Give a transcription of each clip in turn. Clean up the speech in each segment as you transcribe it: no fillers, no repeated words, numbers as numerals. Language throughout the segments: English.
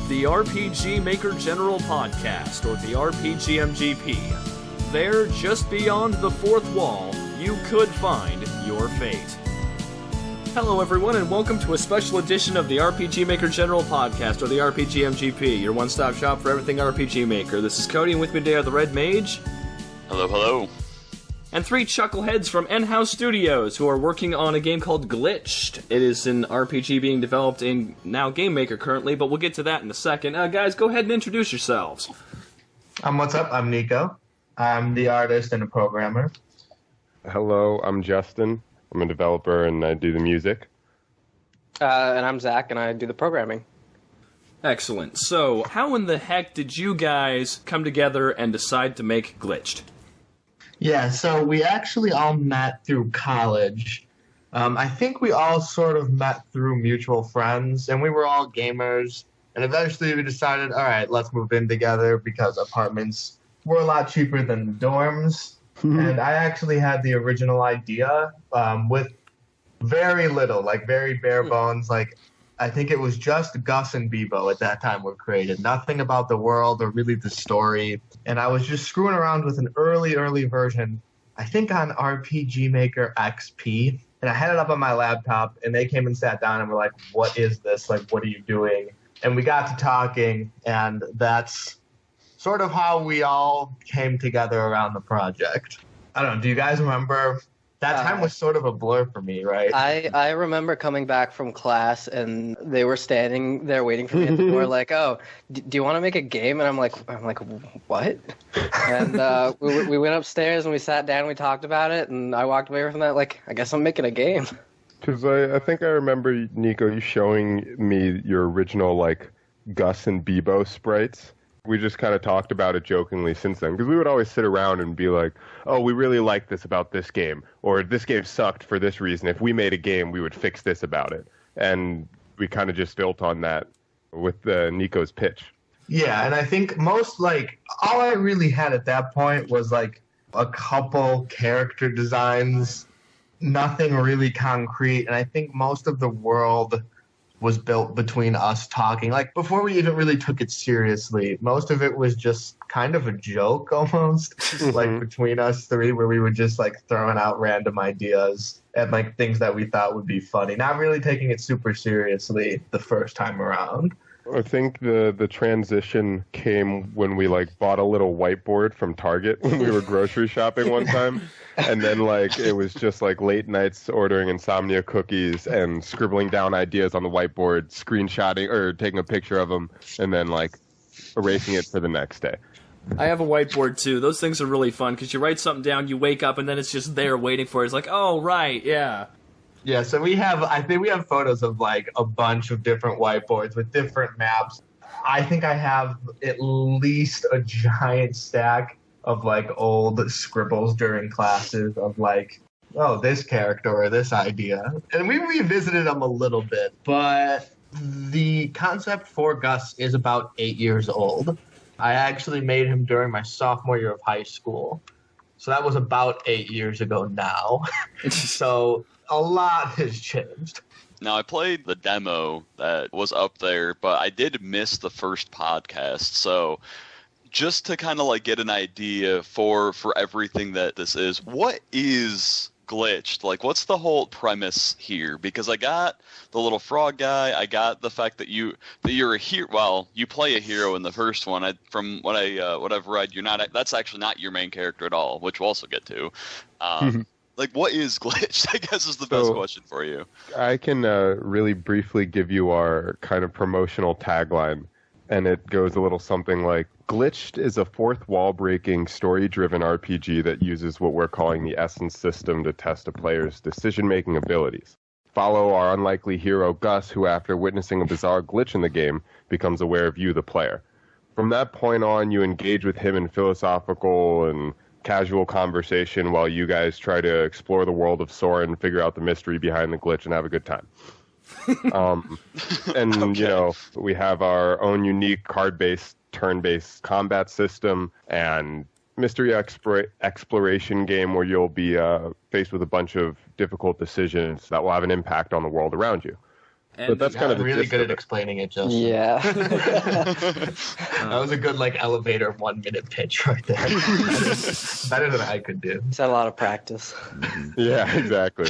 the RPG Maker General Podcast, or the rpgmgp. There, just beyond the fourth wall, you could find your fate. Hello everyone, and welcome to a special edition of the RPG Maker General Podcast, or the rpgmgp, your one-stop shop for everything RPG Maker. This is Cody, and with me today are the Red Mage. Hello, hello. And three chuckleheads from N-House Studios, who are working on a game called Glitched. It is an RPG being developed in now Game Maker currently, but we'll get to that in a second. Guys, go ahead and introduce yourselves. What's up? I'm Niko. I'm the artist and a programmer. Hello, I'm Justin. I'm a developer and I do the music. And I'm Zach and I do the programming. Excellent. So, how in the heck did you guys come together and decide to make Glitched? Yeah, so we actually all met through college. I think we all sort of met through mutual friends, and we were all gamers. And eventually we decided, all right, let's move in together because apartments were a lot cheaper than the dorms. And I actually had the original idea with very little, like very bare bones. Like, I think it was just Gus and Bebo at that time were created. Nothing about the world or really the story. And I was just screwing around with an early version, I think on RPG Maker XP. And I had it up on my laptop, and they came and sat down and were like, what is this? Like, what are you doing? And we got to talking, and that's sort of how we all came together around the project. I don't know, do you guys remember? That time was sort of a blur for me, right? I remember coming back from class and they were standing there waiting for me at the door like, oh, do you want to make a game? And I'm like, what? And we went upstairs and we sat down and we talked about it, and I walked away from that like, I guess I'm making a game. Because I think I remember, Niko, you showing me your original, like, Gus and Bebo sprites. We just kind of talked about it jokingly since then, because we would always sit around and be like, oh, we really like this about this game, or this game sucked for this reason. If we made a game, we would fix this about it. And we kind of just built on that with Niko's pitch. Yeah, and I think most, like, all I really had at that point was, like, a couple character designs, nothing really concrete, and I think most of the world was built between us talking. Like, before we even really took it seriously, most of it was just kind of a joke almost, like, between us three, where we were just, like, throwing out random ideas and, like, things that we thought would be funny, not really taking it super seriously the first time around. I think the transition came when we, like, bought a little whiteboard from Target when we were grocery shopping one time. And then, like, it was just, like, late nights ordering insomnia cookies and scribbling down ideas on the whiteboard, screenshotting or taking a picture of them, and then, like, erasing it for the next day. I have a whiteboard, too. Those things are really fun, because you write something down, you wake up, and then it's just there waiting for it. It's like, oh, right, yeah. Yeah, so I think we have photos of, like, a bunch of different whiteboards with different maps. I think I have at least a giant stack of, like, old scribbles during classes of, like, oh, this character or this idea. And we revisited them a little bit, but the concept for Gus is about 8 years old. I actually made him during my sophomore year of high school. So that was about 8 years ago now. So a lot has changed. Now, I played the demo that was up there, but I did miss the first podcast. So just to kind of like get an idea for everything that this is, what is Glitched? Like, what's the whole premise here? Because I got the little frog guy, I got the fact that you're a hero. Well, you play a hero in the first one. From what I've read, that's actually not your main character at all, which we'll also get to. Like, what is Glitched, I guess, is the best question for you. I can really briefly give you our kind of promotional tagline, and it goes a little something like, Glitched is a fourth wall-breaking, story-driven RPG that uses what we're calling the Essence system to test a player's decision-making abilities. Follow our unlikely hero, Gus, who, after witnessing a bizarre glitch in the game, becomes aware of you, the player. From that point on, you engage with him in philosophical and casual conversation while you guys try to explore the world of Soren, figure out the mystery behind the glitch, and have a good time. And, okay. You know, we have our own unique card-based, turn-based combat system and mystery exploration game where you'll be faced with a bunch of difficult decisions that will have an impact on the world around you. But that's kind of the really gist good of at it. explaining it, Justin. Yeah. That was a good elevator 1 minute pitch right there. Better than I could do. He's had a lot of practice. Yeah, exactly.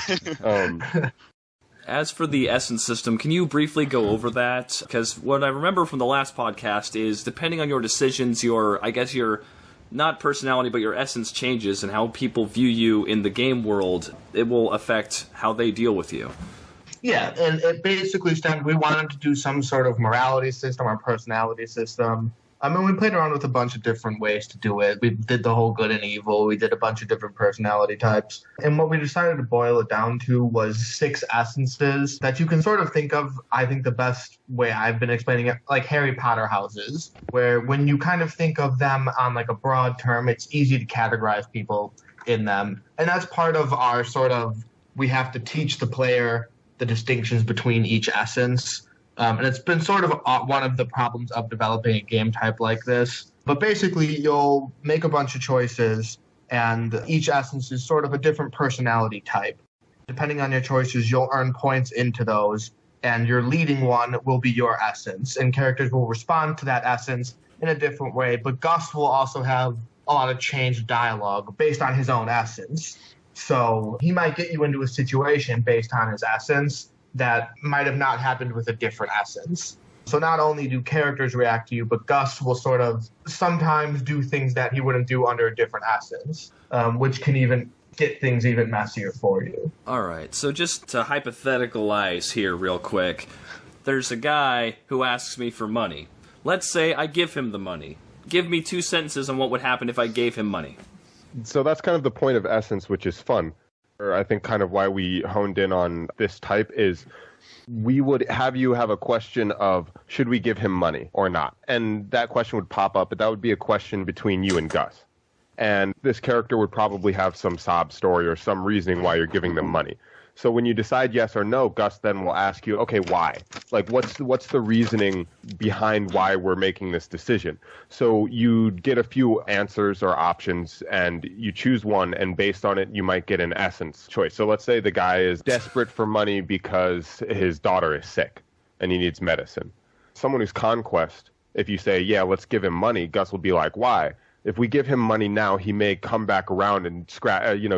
As for the essence system, can you briefly go over that? Because what I remember from the last podcast is, depending on your decisions, your not personality, but your essence changes, and how people view you in the game world, it will affect how they deal with you. Yeah, and it basically we wanted to do some sort of morality system or personality system. I mean, we played around with a bunch of different ways to do it. We did the whole good and evil. We did a bunch of different personality types. And what we decided to boil it down to was 6 essences that you can sort of think of, I think the best way I've been explaining it, like Harry Potter houses, where when you kind of think of them on a broad term, it's easy to categorize people in them. And that's part of our we have to teach the player the distinctions between each essence. And it's been sort of one of the problems of developing a game type like this. But basically, you'll make a bunch of choices, and each essence is sort of a different personality type. Depending on your choices, you'll earn points into those, and your leading one will be your essence. And characters will respond to that essence in a different way. But Gus will also have a lot of changed dialogue based on his own essence. So he might get you into a situation based on his essence that might have not happened with a different essence. So not only do characters react to you, but Gus will sort of sometimes do things that he wouldn't do under a different essence, which can even get things even messier for you. All right, so just to hypotheticalize here real quick, there's a guy who asks me for money. Let's say I give him the money. Give me 2 sentences on what would happen if I gave him money. So that's kind of the point of essence, which is fun. Or I think kind of why we honed in on this type is we would have you have a question of, should we give him money or not? And that question would pop up, but that would be a question between you and Gus. And this character would probably have some sob story or some reasoning why you're giving them money. So when you decide yes or no, Gus then will ask you, okay, why? What's the reasoning behind why we're making this decision? So you get a few answers or options, and you choose one, and based on it, you might get an essence choice. So let's say the guy is desperate for money because his daughter is sick, and he needs medicine. Someone who's conquest, if you say, yeah, let's give him money, Gus will be like, why? If we give him money now, he may come back around and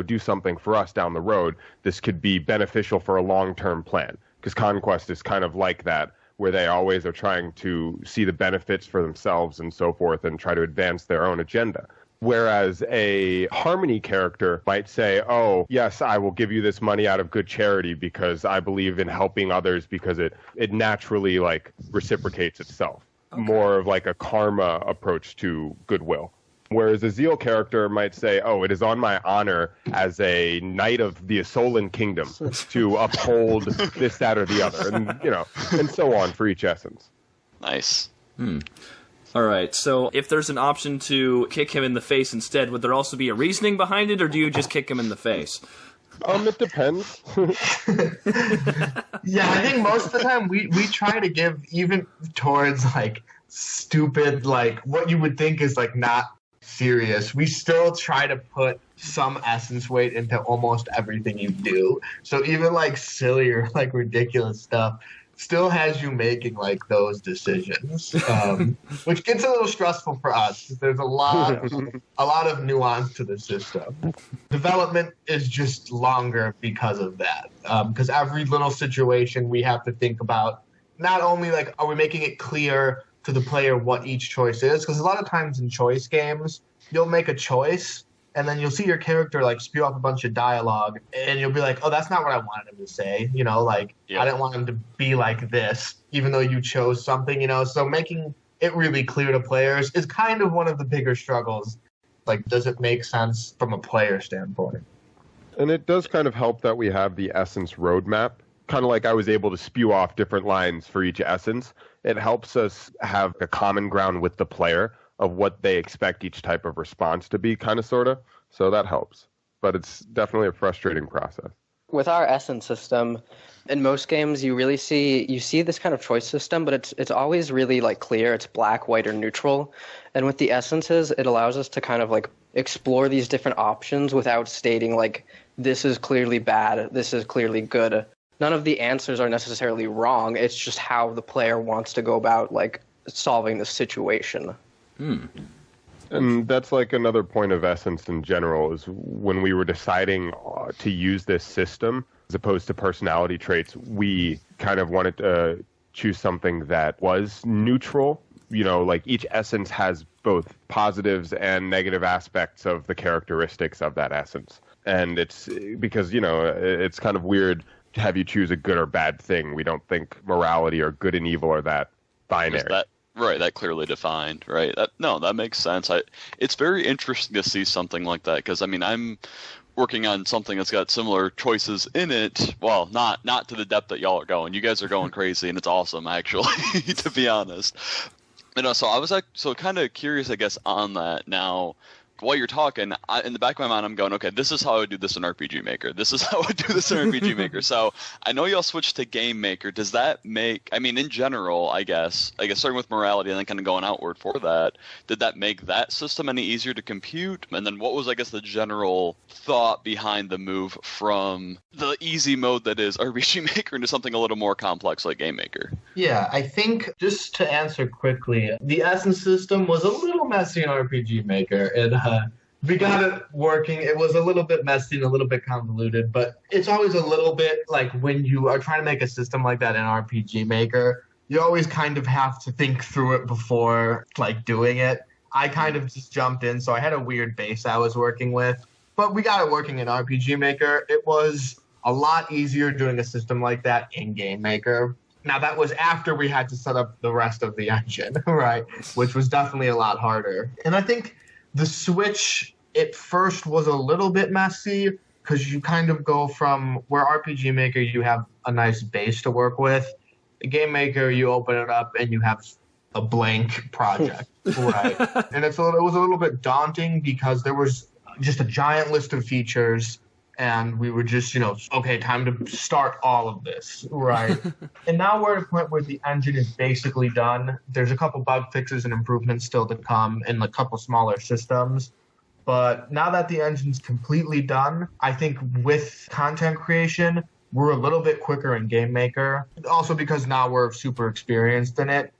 do something for us down the road. This could be beneficial for a long-term plan, because Conquest is kind of like that, where they always are trying to see the benefits for themselves and so forth and try to advance their own agenda. Whereas a Harmony character might say, oh, yes, I will give you this money out of good charity because I believe in helping others because it naturally reciprocates itself. Okay. More of a karma approach to goodwill. Whereas a Zeal character might say, oh, it is on my honor as a knight of the Asolan kingdom to uphold this, that, or the other, and so on for each essence. Nice. All right, so if there's an option to kick him in the face instead, would there also be a reasoning behind it, or do you just kick him in the face? It depends. Yeah, I think most of the time we try to give, even towards stupid, what you would think is not serious, we still try to put some essence weight into almost everything you do. So even sillier, ridiculous stuff still has you making those decisions, which gets a little stressful for us. There's a lot of nuance to the system. Development is just longer because of that, because every little situation we have to think about, not only are we making it clear to the player what each choice is, because a lot of times in choice games you'll make a choice and then you'll see your character spew up a bunch of dialogue and you'll be like, oh, that's not what I wanted him to say, Yep. I didn't want him to be like this, even though you chose something, so making it really clear to players is kind of one of the bigger struggles. Does it make sense from a player standpoint? And it does kind of help that we have the essence roadmap. Kind of I was able to spew off different lines for each essence. It helps us have a common ground with the player of what they expect each type of response to be, kind of, sort of. So that helps. But it's definitely a frustrating process. With our essence system, in most games you see this kind of choice system, but it's always really clear. It's black, white, or neutral. And with the essences, it allows us to kind of explore these different options without stating this is clearly bad, this is clearly good. none of the answers are necessarily wrong. It's just how the player wants to go about like solving the situation. And that's like another point of essence in general is when we were deciding to use this system as opposed to personality traits, we kind of wanted to choose something that was neutral. You know, like each essence has both positives and negative aspects of the characteristics of that essence. And it's because, you know, it's kind of weird to have you choose a good or bad thing. We don't think morality or good and evil are that binary. Right, that clearly defined, right? That makes sense. It's very interesting to see something like that because, I mean, I'm working on something that's got similar choices in it. Well, not to the depth that y'all are going. You guys are going crazy, and it's awesome, actually, to be honest. You know, so I was kind of curious, I guess, on that now. While you're talking, in the back of my mind, I'm going, okay, this is how I would do this in RPG Maker. This is how I would do this in RPG Maker. So I know y'all switched to Game Maker. Does that make, I mean, in general, I guess starting with morality and then kind of going outward for that, did that make that system any easier to compute? And then what was, I guess, the general thought behind the move from the easy mode that is RPG Maker into something a little more complex like Game Maker? Yeah, I think just to answer quickly, the Essence system was a little messy in RPG Maker. We got it working. It was a little bit messy and a little bit convoluted, but it's always a little bit like when you are trying to make a system like that in RPG Maker, you always kind of have to think through it before like doing it. I kind of just jumped in, so I had a weird base I was working with, but we got it working in RPG Maker. It was a lot easier doing a system like that in Game Maker. Now, that was after we had to set up the rest of the engine, right? Which was definitely a lot harder. And I think the switch at first was a little bit messy because you kind of go from where RPG Maker, you have a nice base to work with. The Game Maker, you open it up and you have a blank project, right? And it was a little bit daunting because there was just a giant list of features. And we were just, okay, time to start all of this, right? And now we're at a point where the engine is basically done. There's a couple bug fixes and improvements still to come in a couple smaller systems. But now that the engine's completely done, I think with content creation, we're a little bit quicker in Game Maker. Also because now we're super experienced in it.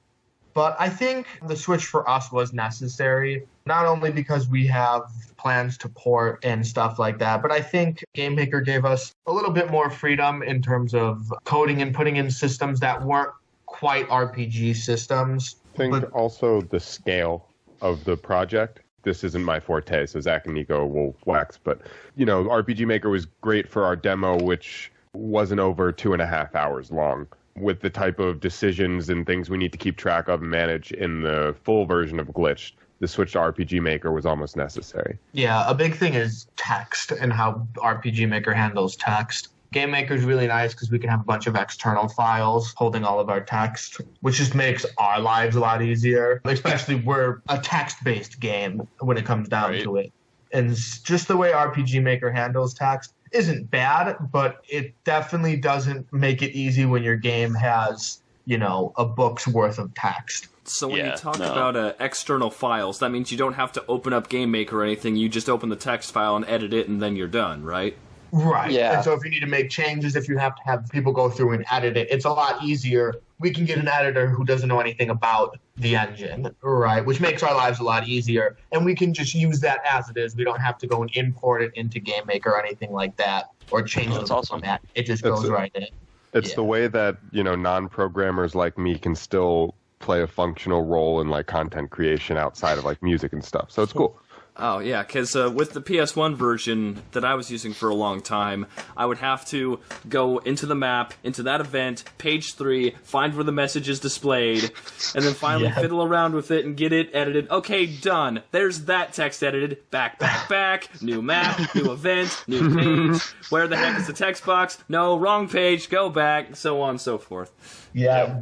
But I think the switch for us was necessary, not only because we have plans to port and stuff like that, but I think Game Maker gave us a little bit more freedom in terms of coding and putting in systems that weren't quite RPG systems. I think also the scale of the project. This isn't my forte, so Zach and Niko will wax, but RPG Maker was great for our demo, which wasn't over 2.5 hours long. With the type of decisions and things we need to keep track of and manage in the full version of Glitched, the switch to RPG Maker was almost necessary. Yeah, a big thing is text and how RPG Maker handles text. Game Maker is really nice because we can have a bunch of external files holding all of our text, which just makes our lives a lot easier, especially we're a text-based game when it comes down to it. And just the way RPG Maker handles text isn't bad, but it definitely doesn't make it easy when your game has, a book's worth of text. So when you talk about external files, that means you don't have to open up Game Maker or anything. You just open the text file and edit it, and then you're done, right? Right. Yeah. And so if you need to make changes, if you have to have people go through and edit it, it's a lot easier. We can get an editor who doesn't know anything about the engine, right? Which makes our lives a lot easier. And we can just use that as it is. We don't have to go and import it into Game Maker or anything like that, or change the format. It just goes right in. It's the way that, non-programmers like me can still play a functional role in content creation outside of music and stuff. So it's cool. Oh, yeah, because with the PS1 version that I was using for a long time, I would have to go into the map, into that event, page 3, find where the message is displayed, and then finally fiddle around with it and get it edited. Okay, done. There's that text edited. Back, new map, new event, new page. Where the heck is the text box? No, wrong page, go back, so on and so forth. Yeah,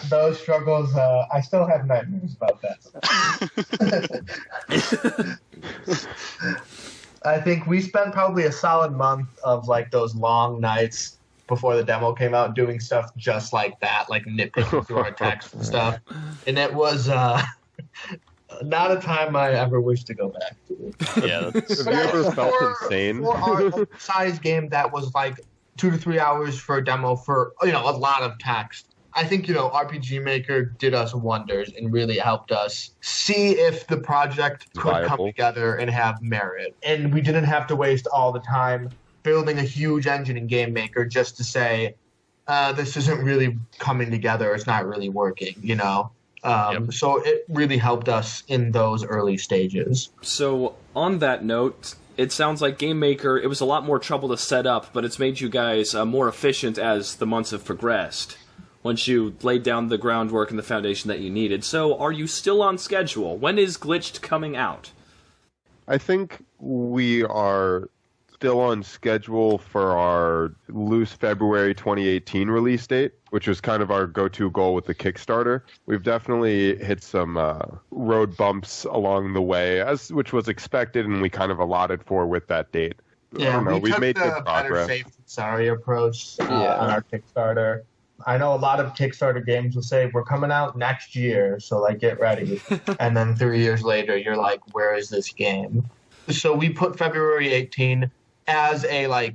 those struggles, I still have nightmares about that. I think we spent probably a solid month of those long nights before the demo came out doing stuff just like that, nitpicking through our text and stuff. And it was not a time I ever wish to go back to. Yeah. Have you ever felt insane? For our size game that was 2 to 3 hours for a demo for, a lot of text. I think, RPG Maker did us wonders and really helped us see if the project could come together and have merit. And we didn't have to waste all the time building a huge engine in Game Maker just to say, this isn't really coming together. It's not really working, So it really helped us in those early stages. So on that note, it sounds like Game Maker, it was a lot more trouble to set up, but it's made you guys more efficient as the months have progressed, once you laid down the groundwork and the foundation that you needed. So are you still on schedule? When is Glitched coming out? I think we are still on schedule for our loose February 2018 release date, which was kind of our go-to goal with the Kickstarter. We've definitely hit some road bumps along the way, which was expected, and we kind of allotted for with that date. Yeah, we've made good progress. Better safe than sorry approach on our Kickstarter. I know a lot of Kickstarter games will say, we're coming out next year, so get ready. And then 3 years later, you're like, where is this game? So we put February 18 as a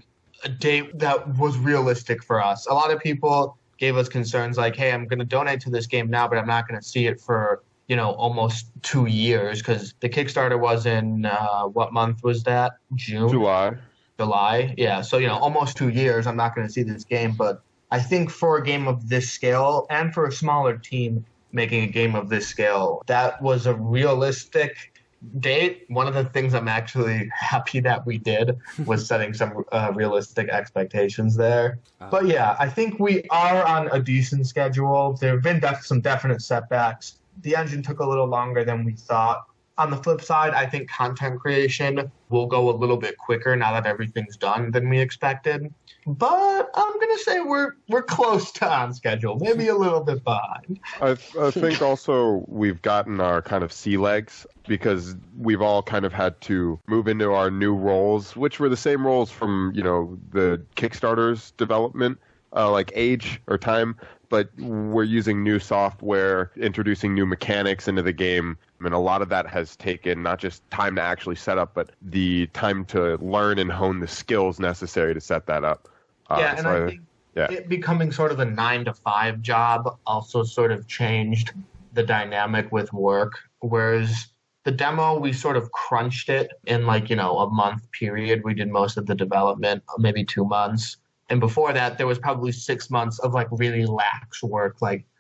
date that was realistic for us. A lot of people gave us concerns like, hey, I'm going to donate to this game now, but I'm not going to see it for, almost 2 years, because the Kickstarter was in, what month was that? June? July. Yeah. So, almost 2 years, I'm not going to see this game, but I think for a game of this scale and for a smaller team making a game of this scale, that was a realistic date. One of the things I'm actually happy that we did was setting some realistic expectations there. But yeah, I think we are on a decent schedule. There have been some definite setbacks. The engine took a little longer than we thought. On the flip side, I think content creation will go a little bit quicker now that everything's done than we expected. But I'm going to say we're close to on schedule, maybe a little bit behind. I think also we've gotten our kind of sea legs because we've all kind of had to move into our new roles, which were the same roles from, the Kickstarter's development, like age or time. But we're using new software, introducing new mechanics into the game. And a lot of that has taken not just time to actually set up, but the time to learn and hone the skills necessary to set that up. I think it becoming sort of a 9-to-5 job also sort of changed the dynamic with work. Whereas the demo, we sort of crunched it in a month period. We did most of the development, maybe 2 months. And before that, there was probably 6 months of really lax work,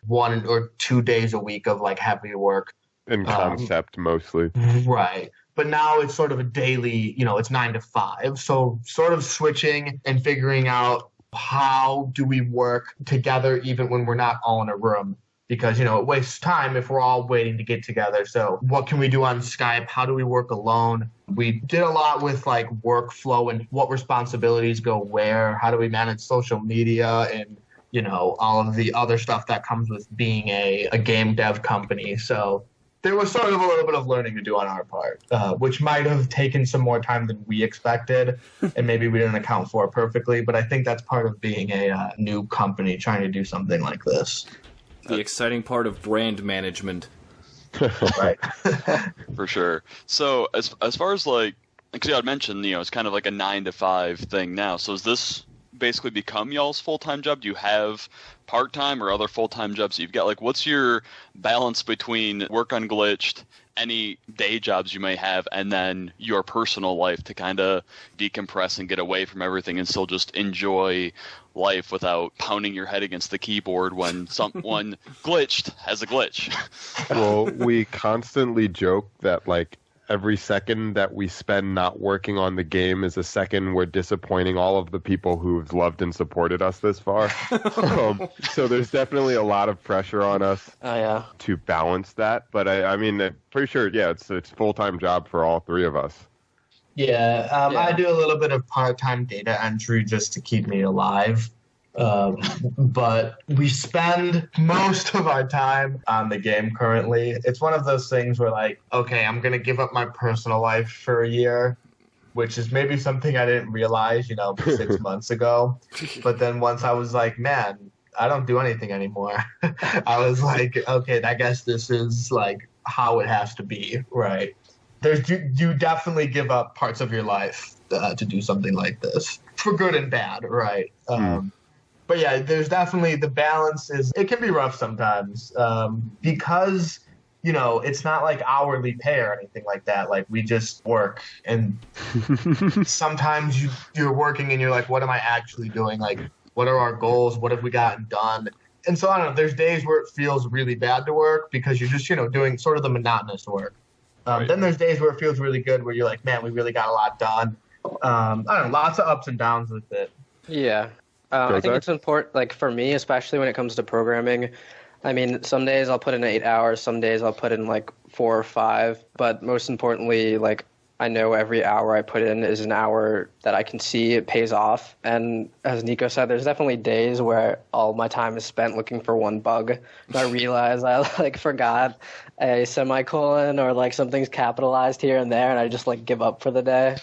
1 or 2 days a week of heavy work. In concept, mostly. Right. But now it's sort of a daily, it's 9 to 5. So sort of switching and figuring out how do we work together even when we're not all in a room. Because, it wastes time if we're all waiting to get together. So what can we do on Skype? How do we work alone? We did a lot with workflow and what responsibilities go where. How do we manage social media and, all of the other stuff that comes with being a game dev company. So there was sort of a little bit of learning to do on our part, which might have taken some more time than we expected, and maybe we didn't account for it perfectly. But I think that's part of being a new company trying to do something like this. The exciting part of brand management. Right. For sure. So as far as because I'd mentioned, it's kind of like a 9-to-5 thing now. So is this basically become y'all's full-time job? Do you have part-time or other full-time jobs you've got? What's your balance between work on Glitched, any day jobs you may have, and then your personal life to kind of decompress and get away from everything and still just enjoy life without pounding your head against the keyboard when someone glitched has a glitch? Well, we constantly joke that every second that we spend not working on the game is a second we're disappointing all of the people who've loved and supported us this far. So there's definitely a lot of pressure on us to balance that. But I mean, pretty sure, it's a full-time job for all three of us. Yeah, I do a little bit of part-time data entry just to keep me alive. But we spend most of our time on the game currently. It's one of those things where okay, I'm going to give up my personal life for a year, which is maybe something I didn't realize, 6 months ago. But then once I was like, man, I don't do anything anymore. I was like, okay, I guess this is how it has to be, right? You definitely give up parts of your life to do something like this. for good and bad, right? But yeah, there's definitely the balance it can be rough sometimes because, you know, it's not like hourly pay or anything like that. Like we just work, and sometimes you're working and you're like, what am I actually doing? Like, what are our goals? What have we gotten done? And so I don't know, there's days where it feels really bad to work because you're just, you know, doing sort of the monotonous work. Right. Then there's days where it feels really good where you're like, man, we really got a lot done. I don't know, lots of ups and downs with it. Yeah. I think it's important, like for me, especially when it comes to programming. I mean, some days I'll put in 8 hours, some days I'll put in like 4 or 5, but most importantly, like I know every hour I put in is an hour that I can see it pays off. And as Niko said, there's definitely days where all my time is spent looking for one bug. And I realize I like forgot a semicolon or like something's capitalized here and there, and I just like give up for the day.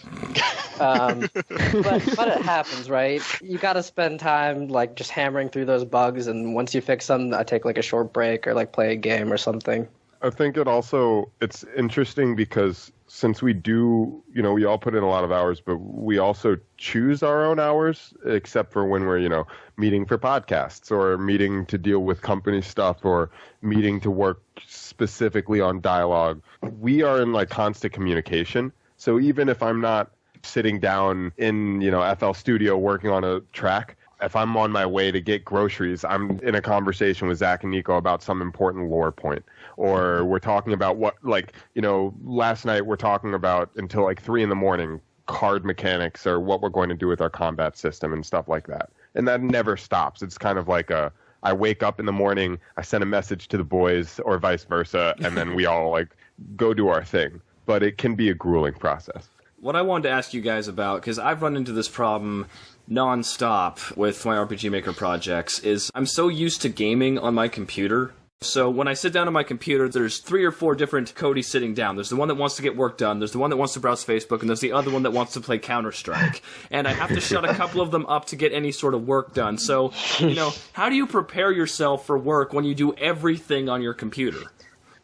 But it happens, right? You got to spend time like just hammering through those bugs, and once you fix them, I take like a short break or like play a game or something. I think it's interesting because since we do, you know, we all put in a lot of hours, but we also choose our own hours, except for when we're, you know, meeting for podcasts or meeting to deal with company stuff or meeting to work specifically on dialogue. We are in like constant communication. So even if I'm not sitting down in, you know, FL Studio working on a track, if I'm on my way to get groceries, I'm in a conversation with Zach and Niko about some important lore point. Or we're talking about what, like, you know, last night we're talking about until like 3 a.m, card mechanics or what we're going to do with our combat system and stuff like that. And that never stops. It's kind of like I wake up in the morning, I send a message to the boys or vice versa, and then we all like go do our thing. But it can be a grueling process. What I wanted to ask you guys about, because I've run into this problem non-stop with my RPG Maker projects, is I'm so used to gaming on my computer. So when I sit down on my computer, there's 3 or 4 different Codys sitting down. There's the one that wants to get work done, there's the one that wants to browse Facebook, and there's the other one that wants to play Counter-Strike. And I have to shut a couple of them up to get any sort of work done. So, you know, how do you prepare yourself for work when you do everything on your computer?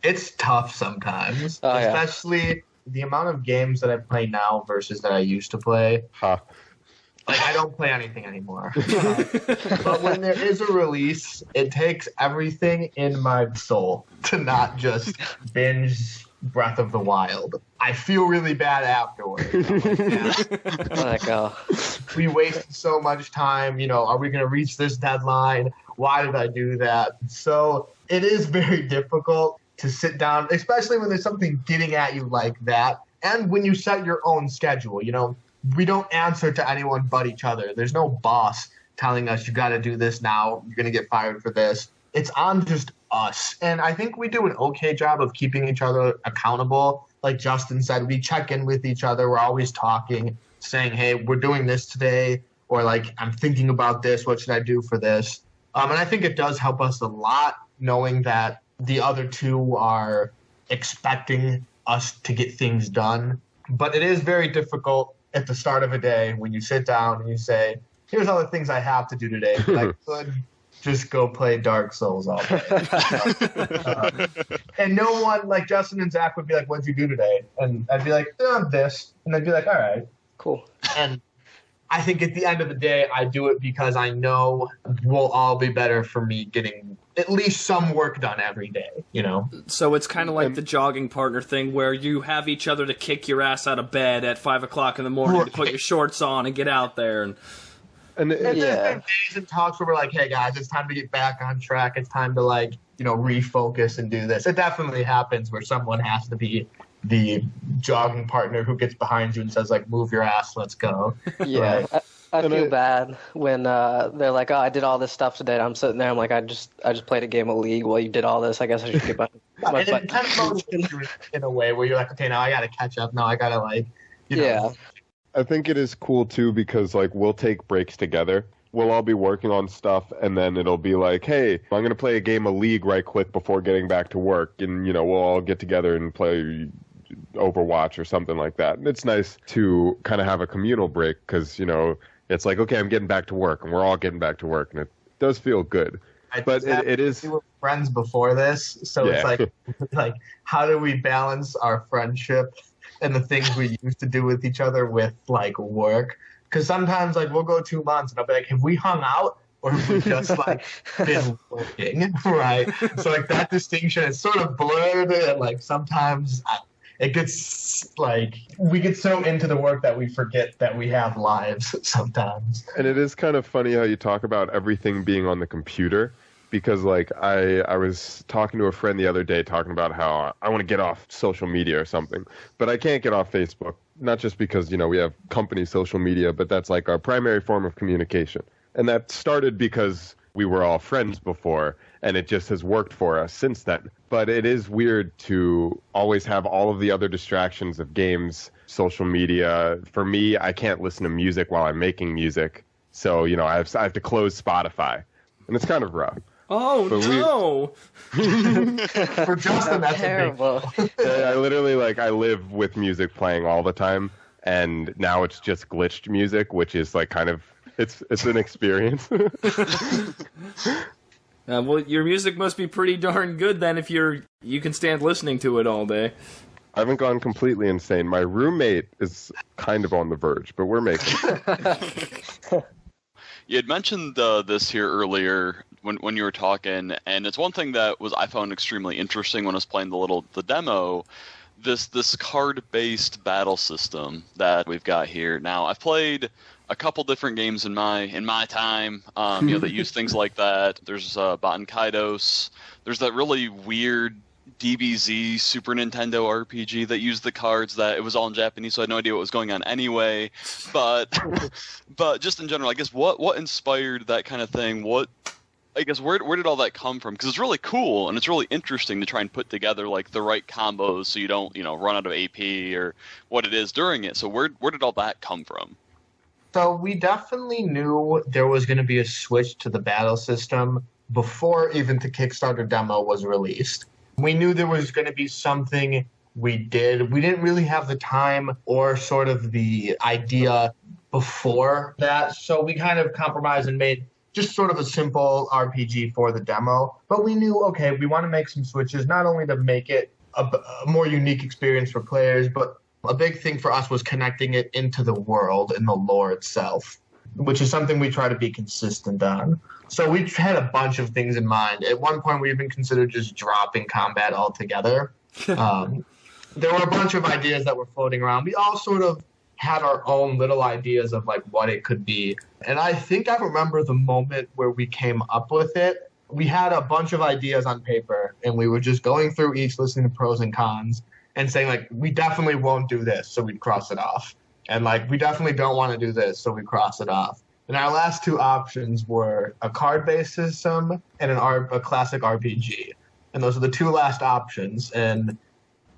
It's tough sometimes, especially the amount of games that I play now versus that I used to play. Like, I don't play anything anymore. But when there is a release, it takes everything in my soul to not just binge Breath of the Wild. I feel really bad afterwards. Like, we wasted so much time. You know, are we going to reach this deadline? Why did I do that? So it is very difficult to sit down, especially when there's something getting at you like that. And when you set your own schedule, you know, we don't answer to anyone but each other. There's no boss telling us you got to do this now. You're going to get fired for this. It's on just us. And I think we do an okay job of keeping each other accountable. Like Justin said, we check in with each other. We're always talking, saying, hey, we're doing this today. Or like, I'm thinking about this. What should I do for this? And I think it does help us a lot knowing that the other two are expecting us to get things done. But it is very difficult at the start of a day when you sit down and you say, here's all the things I have to do today. But I could just go play Dark Souls all day. And no one, like Justin and Zach would be like, what'd you do today? And I'd be like, this. And they'd be like, all right. Cool. And I think at the end of the day, I do it because I know we'll all be better for me getting at least some work done every day, you know? So it's kind of like the jogging partner thing where you have each other to kick your ass out of bed at 5 o'clock in the morning to put your shorts on and get out there. And there's been days and talks where we're like, hey guys, it's time to get back on track. It's time to like, you know, refocus and do this. It definitely happens where someone has to be the jogging partner who gets behind you and says like, move your ass, let's go. Yeah. Right. I feel bad when they're like, oh, I did all this stuff today. And I'm sitting there, I'm like, I just played a game of League while you did all this. I guess I should get my butt. It kind of motivates you in a way where you're like, okay, now I got to catch up. Now I got to like, you know. Yeah. I think it is cool too because like we'll take breaks together. We'll all be working on stuff and then it'll be like, hey, I'm going to play a game of League right quick before getting back to work. And, you know, we'll all get together and play Overwatch or something like that. And it's nice to kind of have a communal break because, you know, it's like, okay, I'm getting back to work, and we're all getting back to work, and it does feel good. But it is. We were friends before this, so it's like, how do we balance our friendship and the things we used to do with each other with like work? Because sometimes, like, we'll go 2 months, and I'll be like, have we hung out? Or have we just, like, been working, right? So, like, that distinction is sort of blurred, and, like, sometimes it gets, like, we get so into the work that we forget that we have lives sometimes. And it is kind of funny how you talk about everything being on the computer. Because, like, I was talking to a friend the other day talking about how I want to get off social media or something. But I can't get off Facebook. Not just because, you know, we have company social media, but that's, like, our primary form of communication. And that started because we were all friends before, and it just has worked for us since then. But it is weird to always have all of the other distractions of games, social media. For me, I can't listen to music while I'm making music. So, you know, I have to close Spotify. And it's kind of rough. Oh, but no! For Justin, that's terrible. I literally, like, I live with music playing all the time, and now it's just glitched music, which is, like, kind of, it's an experience. Well, your music must be pretty darn good then if you can stand listening to it all day. I haven't gone completely insane. My roommate is kind of on the verge, but we're making it. You had mentioned this here earlier when you were talking, and it's one thing that I found extremely interesting when I was playing the demo. This card-based battle system that we've got here. Now, I've played a couple different games in my time, that use things like that. There's Baten Kaidos. There's that really weird DBZ Super Nintendo RPG that used the cards that it was all in Japanese, so I had no idea what was going on anyway. But just in general, I guess what inspired that kind of thing? Where did all that come from? Because it's really cool and it's really interesting to try and put together like the right combos so you don't run out of AP or what it is during it. So where did all that come from? So we definitely knew there was going to be a switch to the battle system before even the Kickstarter demo was released. We knew there was going to be something we did. We didn't really have the time or sort of the idea before that, so we kind of compromised and made just sort of a simple RPG for the demo. But we knew, okay, we want to make some switches, not only to make it a more unique experience for players, but a big thing for us was connecting it into the world and the lore itself, which is something we try to be consistent on. So we had a bunch of things in mind. At one point, we even considered just dropping combat altogether. There were a bunch of ideas that were floating around. We all sort of had our own little ideas of like what it could be. And I think I remember the moment where we came up with it. We had a bunch of ideas on paper, and we were just going through each, listening to pros and cons, and saying like, we definitely won't do this, so we'd cross it off. And like, we definitely don't want to do this, so we cross it off. And our last two options were a card-based system and a classic RPG. And those are the two last options. And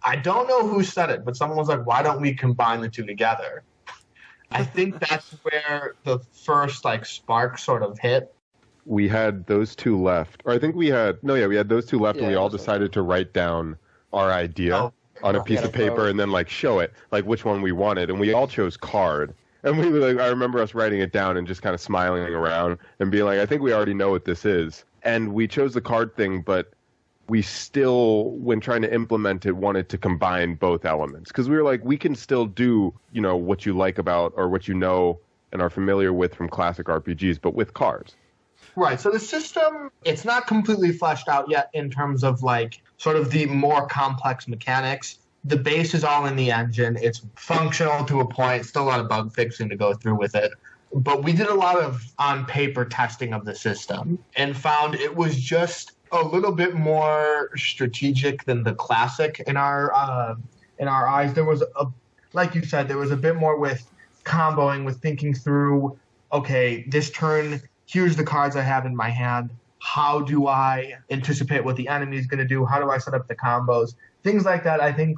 I don't know who said it, but someone was like, why don't we combine the two together? I think that's where the first like spark sort of hit. We had those two left. Or I think we had those two left, and we all decided to write down our idea on a piece of paper and then like show it, like which one we wanted. And we all chose card. And we like, I remember us writing it down and just kind of smiling around and being like, I think we already know what this is. And we chose the card thing, but we still, when trying to implement it, wanted to combine both elements. Because we were like, we can still do, what you like about or what you know and are familiar with from classic RPGs, but with cards. Right. So the system, it's not completely fleshed out yet in terms of like sort of the more complex mechanics. The base is all in the engine. It's functional to a point. Still a lot of bug fixing to go through with it. But we did a lot of on-paper testing of the system and found it was just a little bit more strategic than the classic in our eyes. There was, like you said, there was a bit more with comboing, with thinking through, okay, this turn, here's the cards I have in my hand. How do I anticipate what the enemy is going to do? How do I set up the combos? Things like that, I think,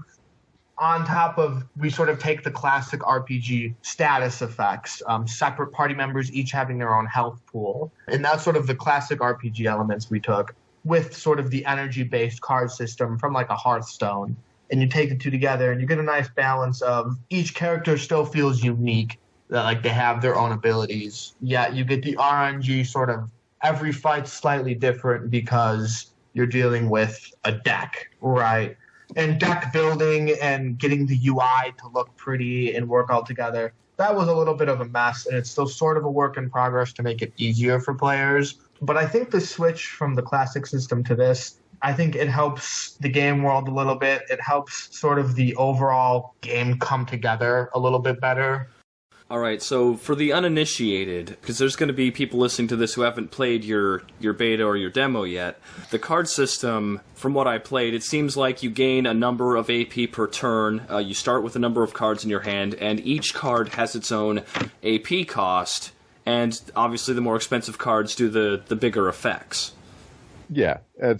on top of, we sort of take the classic RPG status effects, separate party members each having their own health pool. And that's sort of the classic RPG elements we took with sort of the energy-based card system from like a Hearthstone. And you take the two together and you get a nice balance of each character still feels unique, that like they have their own abilities. Yet you get the RNG sort of every fight's slightly different because you're dealing with a deck, right? And deck building and getting the UI to look pretty and work all together, that was a little bit of a mess, and it's still sort of a work in progress to make it easier for players. But I think the switch from the classic system to this, I think it helps the game world a little bit. It helps sort of the overall game come together a little bit better. All right, so for the uninitiated, because there's going to be people listening to this who haven't played your beta or your demo yet, the card system, from what I played, it seems like you gain a number of AP per turn. You start with a number of cards in your hand, and each card has its own AP cost, and obviously the more expensive cards do the bigger effects. Yeah, we've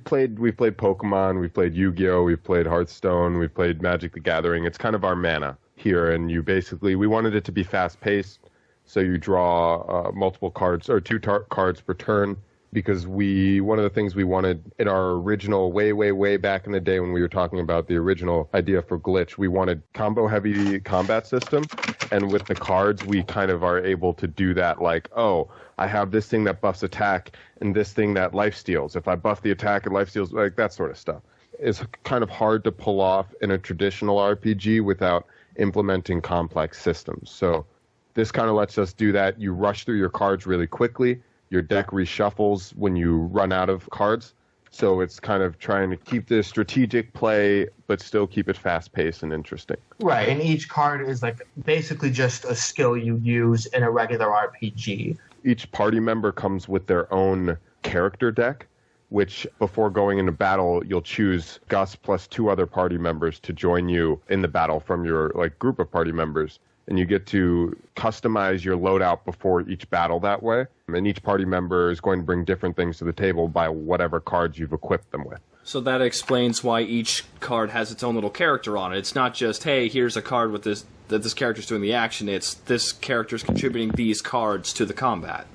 played Pokemon, we've played Yu-Gi-Oh, we've played Hearthstone, we've played Magic the Gathering. It's kind of our mana here, and we wanted it to be fast-paced, so you draw multiple cards, or cards per turn, because one of the things we wanted in our original, way back in the day when we were talking about the original idea for Glitch, we wanted combo-heavy combat system, and with the cards, we kind of are able to do that, like, oh, I have this thing that buffs attack, and this thing that life steals. If I buff the attack and life steals, like that sort of stuff. It's kind of hard to pull off in a traditional RPG without implementing complex systems. So this kind of lets us do that. You rush through your cards really quickly. Your deck reshuffles when you run out of cards. So it's kind of trying to keep the strategic play, but still keep it fast-paced and interesting. Right, and each card is like basically just a skill you use in a regular RPG. Each party member comes with their own character deck, which before going into battle, you'll choose Gus plus 2 other party members to join you in the battle from your group of party members. And you get to customize your loadout before each battle that way. And each party member is going to bring different things to the table by whatever cards you've equipped them with. So that explains why each card has its own little character on it. It's not just, hey, here's a card with this character's doing the action. It's this character's contributing these cards to the combat.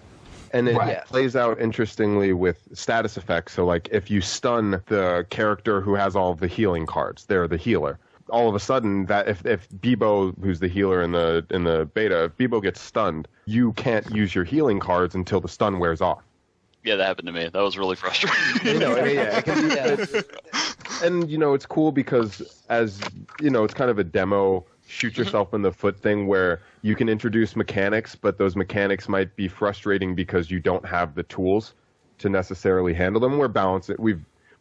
And it plays out interestingly with status effects. So, if you stun the character who has all of the healing cards, they're the healer. All of a sudden, that if Bebo, who's the healer in the beta, if Bebo gets stunned, you can't use your healing cards until the stun wears off. Yeah, that happened to me. That was really frustrating. It can be, and it's cool because it's kind of a demo, shoot yourself in the foot thing where you can introduce mechanics, but those mechanics might be frustrating because you don't have the tools to necessarily handle them. We're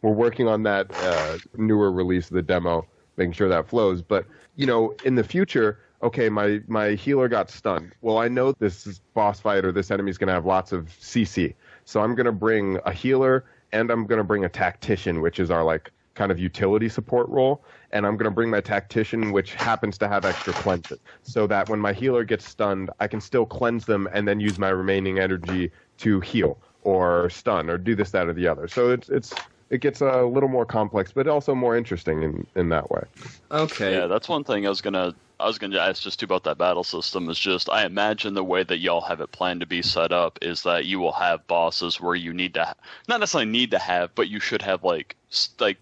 working on that newer release of the demo, making sure that flows. But in the future, okay, my healer got stunned. Well, I know this boss fight or this enemy is going to have lots of CC, so I'm going to bring a healer and I'm going to bring a tactician, which is our kind of utility support role, and I'm going to bring my tactician, which happens to have extra cleanses, so that when my healer gets stunned, I can still cleanse them and then use my remaining energy to heal or stun or do this, that, or the other. So it gets a little more complex, but also more interesting in that way. Okay. Yeah, that's one thing I was gonna ask just about that battle system. Is just I imagine the way that y'all have it planned to be set up is that you will have bosses where you need to not necessarily need to have, but you should have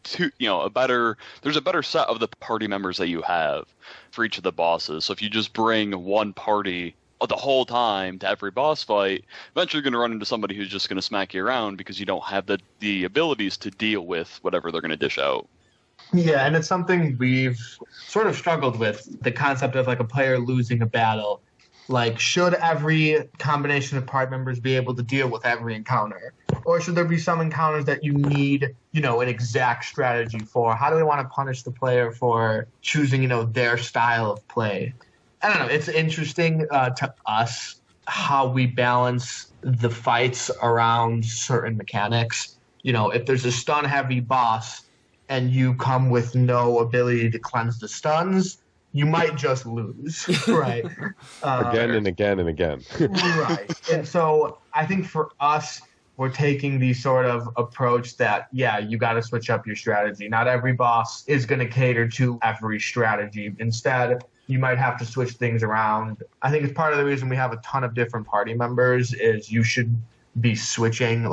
two, there's a better set of the party members that you have for each of the bosses. So if you just bring one party the whole time to every boss fight, eventually you're going to run into somebody who's just going to smack you around because you don't have the abilities to deal with whatever they're going to dish out. Yeah, and it's something we've sort of struggled with, the concept of a player losing a battle. Should every combination of party members be able to deal with every encounter? Or should there be some encounters that you need, an exact strategy for? How do we want to punish the player for choosing, their style of play? I don't know. It's interesting to us how we balance the fights around certain mechanics. If there's a stun-heavy boss and you come with no ability to cleanse the stuns, you might just lose, right? Again and again and again. Right. And so I think for us, we're taking the sort of approach that, you got to switch up your strategy. Not every boss is going to cater to every strategy. Instead, you might have to switch things around. I think it's part of the reason we have a ton of different party members is you should be switching.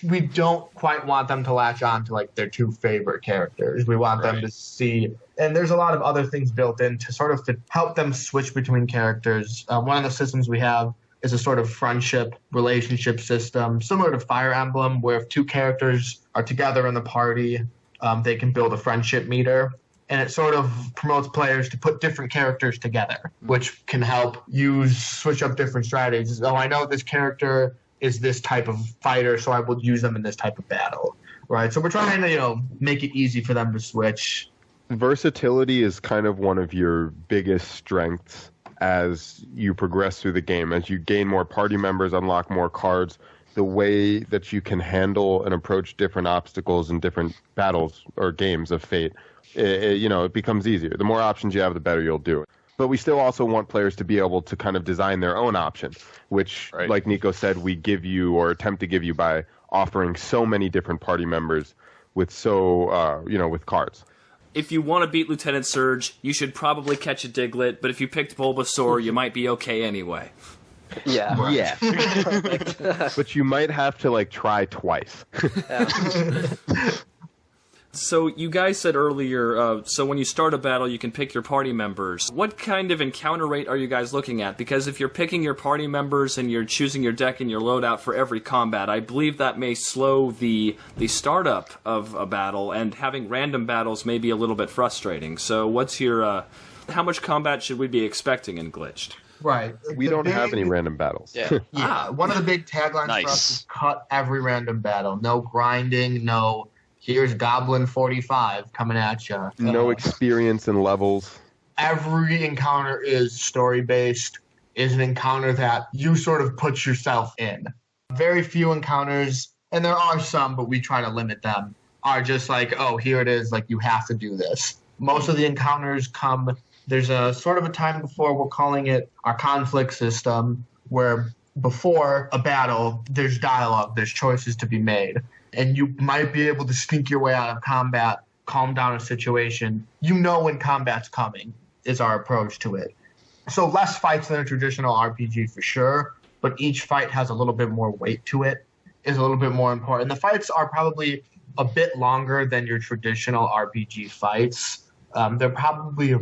We don't quite want them to latch on to their two favorite characters. We want them to see, and there's a lot of other things built in to sort of to help them switch between characters. One of the systems we have is a sort of friendship relationship system, similar to Fire Emblem, where if two characters are together in the party, they can build a friendship meter. and it sort of promotes players to put different characters together, which can help you switch up different strategies. Oh, I know this character is this type of fighter, so I will use them in this type of battle, right? So we're trying to, make it easy for them to switch. Versatility is kind of one of your biggest strengths as you progress through the game. As you gain more party members, unlock more cards, the way that you can handle and approach different obstacles in different battles or games of Fate, it becomes easier. The more options you have, the better you'll do it. But we still also want players to be able to kind of design their own option, which, like Niko said, we give you or attempt to give you by offering so many different party members with with cards. If you want to beat Lieutenant Surge, you should probably catch a Diglett, but if you picked Bulbasaur, you might be okay anyway. Yeah. Yeah. But you might have to, try twice. So you guys said earlier, so when you start a battle, you can pick your party members. What kind of encounter rate are you guys looking at? Because if you're picking your party members and you're choosing your deck and your loadout for every combat, I believe that may slow the startup of a battle, and having random battles may be a little bit frustrating. So what's your, how much combat should we be expecting in Glitched? Right. We don't have any random battles. Yeah. One of the big taglines for us is cut every random battle. No grinding, no... Here's Goblin 45 coming at you. No experience in levels. Every encounter is story-based, is an encounter that you sort of put yourself in. Very few encounters, and there are some, but we try to limit them, are just here it is, you have to do this. Most of the encounters there's a sort of a time before, we're calling it our conflict system, where before a battle, there's dialogue, there's choices to be made. And you might be able to sneak your way out of combat, calm down a situation. You know when combat's coming is our approach to it. So less fights than a traditional RPG for sure, but each fight has a little bit more weight to it, is a little bit more important. The fights are probably a bit longer than your traditional RPG fights. They're probably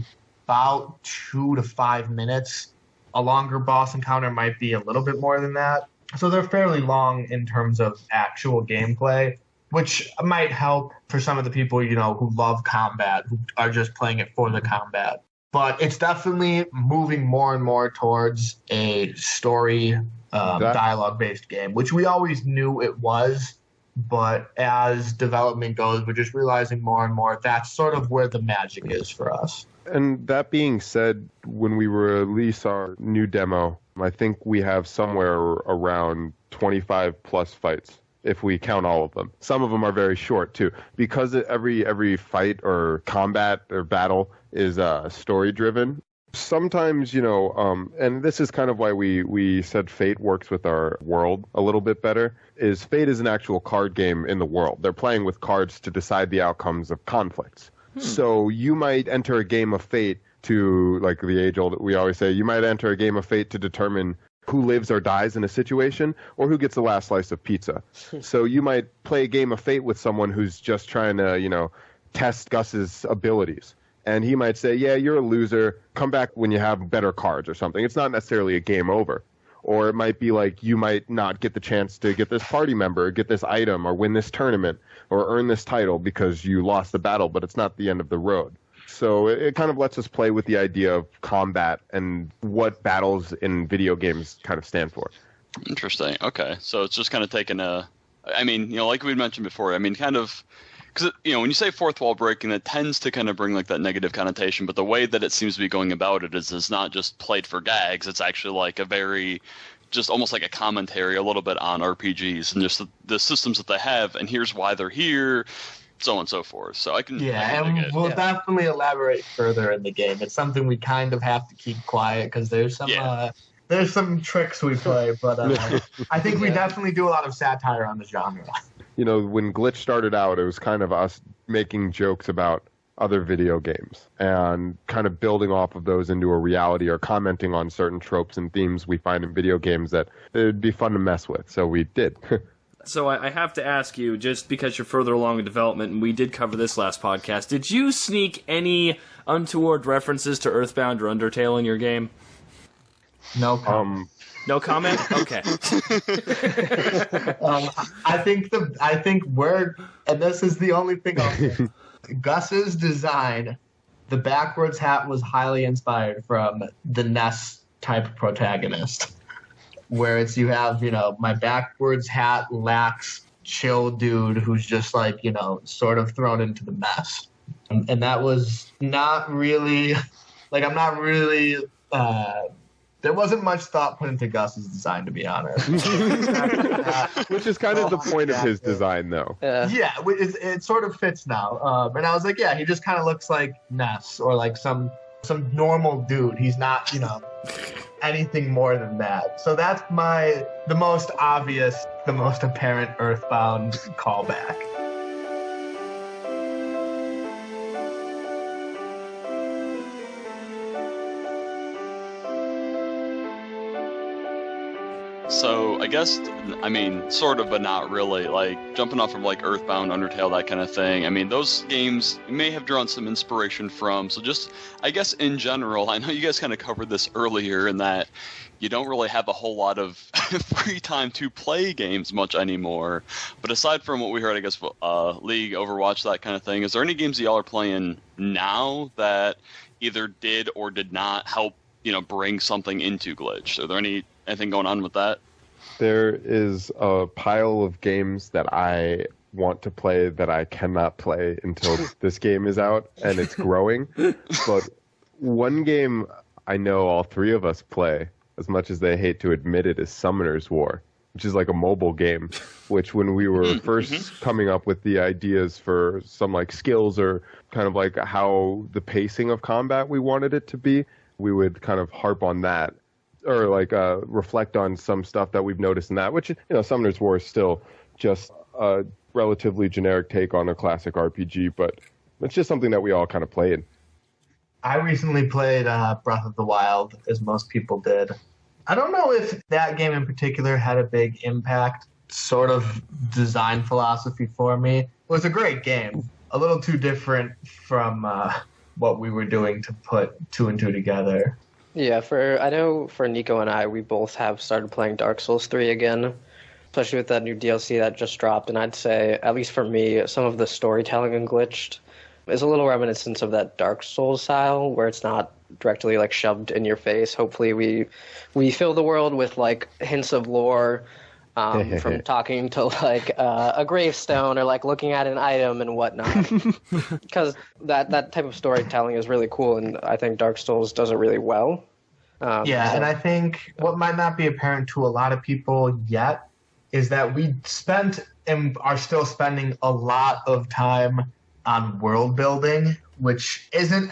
about 2 to 5 minutes. A longer boss encounter might be a little bit more than that. So they're fairly long in terms of actual gameplay, which might help for some of the people, who love combat, who are just playing it for the combat. But it's definitely moving more and more towards a story, dialogue-based game, which we always knew it was. But as development goes, we're just realizing more and more that's sort of where the magic is for us. And that being said, when we release our new demo, I think we have somewhere around 25 plus fights, if we count all of them. Some of them are very short, too. Because every fight or combat or battle is story-driven, sometimes, and this is kind of why we said Fate works with our world a little bit better, is Fate is an actual card game in the world. They're playing with cards to decide the outcomes of conflicts. So you might enter a game of Fate to, the age-old, we always say, you might enter a game of Fate to determine who lives or dies in a situation, or who gets the last slice of pizza. So you might play a game of Fate with someone who's just trying to, test Gus's abilities. And he might say, yeah, you're a loser, come back when you have better cards or something. It's not necessarily a game over. Or it might be you might not get the chance to get this party member, or get this item, or win this tournament, or earn this title because you lost the battle, but it's not the end of the road. So it kind of lets us play with the idea of combat and what battles in video games kind of stand for. Interesting. Okay. So it's just kind of taking like we mentioned before, kind of, because, when you say fourth wall breaking, that tends to kind of bring that negative connotation, but the way that it seems to be going about it is not just played for gags. It's actually a very, just almost like a commentary a little bit on RPGs and just the systems that they have, and here's why they're here, so on and so forth. So I can we'll definitely elaborate further in the game. It's something we kind of have to keep quiet because there's some tricks we play, but I think we definitely do a lot of satire on the genre. When Glitch started out, it was kind of us making jokes about other video games and kind of building off of those into a reality, or commenting on certain tropes and themes we find in video games that it'd be fun to mess with. So we did. So I have to ask you, just because you're further along in development, and we did cover this last podcast, did you sneak any untoward references to Earthbound or Undertale in your game? No comment. No comment? Okay. I think we're, and this is the only thing I'll say, Gus's design the backwards hat was highly inspired from the NES type protagonist, where it's you have, my backwards hat lacks chill dude who's just like, sort of thrown into the mess. And that was not really, I'm not really, there wasn't much thought put into Gus's design, to be honest. Which is kind of the point of his design, though. Yeah, it sort of fits now. And I was like, yeah, he just kind of looks like Ness or like some normal dude. He's not, anything more than that. So that's the most obvious, the most apparent Earthbound callback. So I guess, sort of, but not really. Like, jumping off from like Earthbound, Undertale, that kind of thing. Those games you may have drawn some inspiration from. So just, I guess in general, I know you guys kind of covered this earlier in that you don't really have a whole lot of free time to play games much anymore. But aside from what we heard, I guess, League, Overwatch, that kind of thing, is there any games y'all are playing now that either did or did not help, bring something into Glitch? Are there anything going on with that? There is a pile of games that I want to play that I cannot play until this game is out, and it's growing. But one game I know all three of us play, as much as they hate to admit it, is Summoner's War, which is like a mobile game, which when we were first coming up with the ideas for some like skills or kind of like how the pacing of combat we wanted it to be, we would kind of harp on that. Or like reflect on some stuff that we've noticed in that, which, Summoner's War is still just a relatively generic take on a classic RPG, but it's just something that we all kind of played. I recently played Breath of the Wild, as most people did. I don't know if that game in particular had a big impact, sort of design philosophy for me. It was a great game, a little too different from what we were doing to put two and two together. Yeah, I know for Niko and I, we both have started playing Dark Souls 3 again, especially with that new DLC that just dropped. And I'd say, at least for me, some of the storytelling in Glitched is a little reminiscent of that Dark Souls style, where it's not directly like shoved in your face. Hopefully we fill the world with like hints of lore, from talking to like a gravestone or like looking at an item and whatnot, because that type of storytelling is really cool, and I think Dark Souls does it really well. And I think what might not be apparent to a lot of people yet is that we spent and are still spending a lot of time on world building, which isn't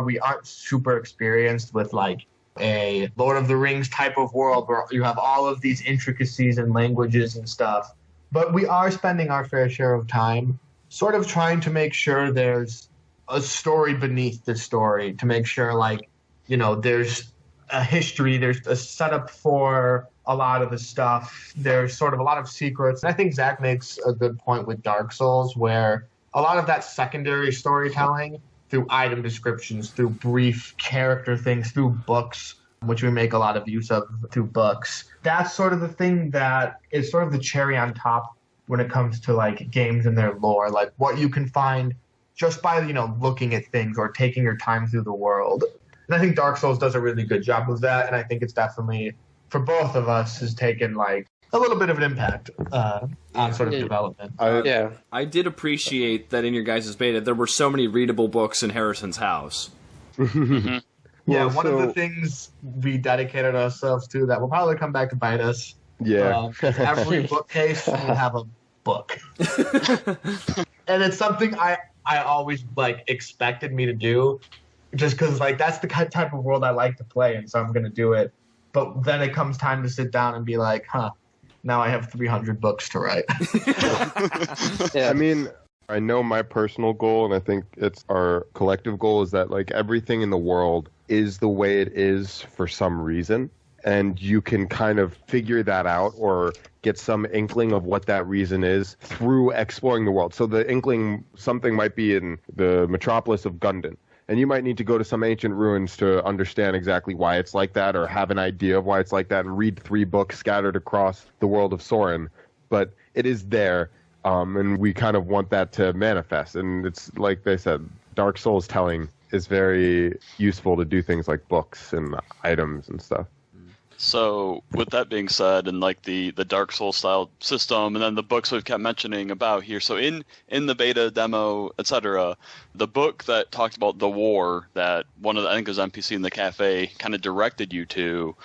we aren't super experienced with like a Lord of the Rings type of world where you have all of these intricacies and languages and stuff. But we are spending our fair share of time sort of trying to make sure there's a story beneath the story, to make sure there's a history, there's a setup for a lot of the stuff. There's sort of a lot of secrets. And I think Zach makes a good point with Dark Souls, where a lot of that secondary storytelling through item descriptions, through brief character things, through books, which we make a lot of use of through books. That's sort of the thing that is sort of the cherry on top when it comes to like games and their lore, like what you can find just by, looking at things or taking your time through the world. And I think Dark Souls does a really good job of that. And I think it's definitely, for both of us, has taken like a little bit of an impact on sort of development. I did appreciate that in your guys' beta, there were so many readable books in Harrison's house. Yeah, one of the things we dedicated ourselves to that will probably come back to bite us. Yeah. Every bookcase will have a book. And it's something I always expected me to do, just because that's the type of world I like to play, and so I'm going to do it. But then it comes time to sit down and be like, now I have 300 books to write. Yeah. I know my personal goal, and I think it's our collective goal, is that everything in the world is the way it is for some reason. And you can kind of figure that out or get some inkling of what that reason is through exploring the world. So the inkling, something might be in the metropolis of Gundam. And you might need to go to some ancient ruins to understand exactly why it's like that, or have an idea of why it's like that, and read 3 books scattered across the world of Soren. But it is there, and we kind of want that to manifest. And it's like they said, Dark Souls telling is very useful to do things like books and items and stuff. So, with that being said, and like the Dark Souls style system, and then the books we've kept mentioning about here. So, in the beta demo, etc., the book that talked about the war that one of the, I think it was NPC in the cafe kind of directed you to.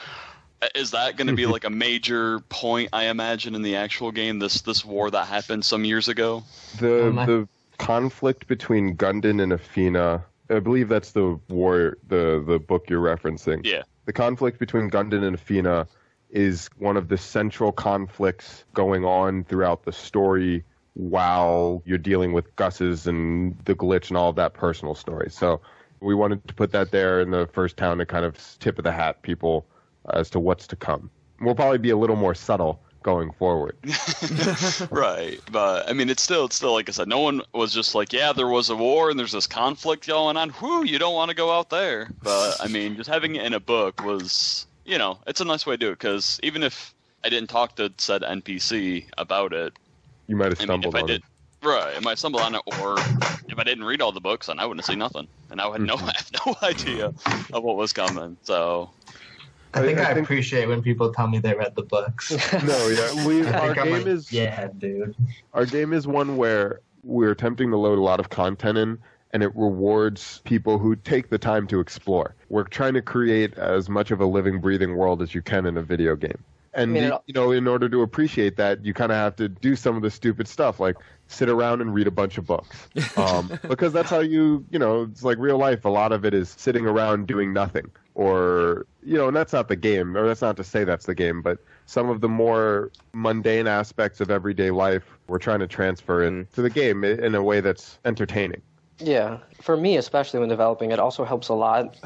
Is that going to be like a major point, I imagine, in the actual game? This war that happened some years ago. The conflict between Gundin and Athena. I believe that's the war, the book you're referencing. Yeah. The conflict between Gundin and Athena is one of the central conflicts going on throughout the story while you're dealing with Gus's and the glitch and all of that personal story. So we wanted to put that there in the first town to kind of tip of the hat people as to what's to come. We'll probably be a little more subtle going forward. Right. But I mean, it's still like I said, no one was just like, yeah, there was a war and there's this conflict going on. Whew, you don't want to go out there. But I mean, just having it in a book was, it's a nice way to do it, because even if I didn't talk to said NPC about it, You might have stumbled on it. Right, I might stumble on it, or if I didn't read all the books, then I wouldn't have seen nothing, and I would have no idea of what was coming. So I think I appreciate when people tell me they read the books. No, yeah. Our game is yeah, dude. Our game is one where we're attempting to load a lot of content in, and it rewards people who take the time to explore. We're trying to create as much of a living, breathing world as you can in a video game. And, in order to appreciate that, you kind of have to do some of the stupid stuff, like sit around and read a bunch of books. Because that's how it's like real life. A lot of it is sitting around doing nothing. Or, and that's not the game, or that's not to say that's the game, but some of the more mundane aspects of everyday life we're trying to transfer into the game in a way that's entertaining. Yeah, for me, especially when developing, it also helps a lot.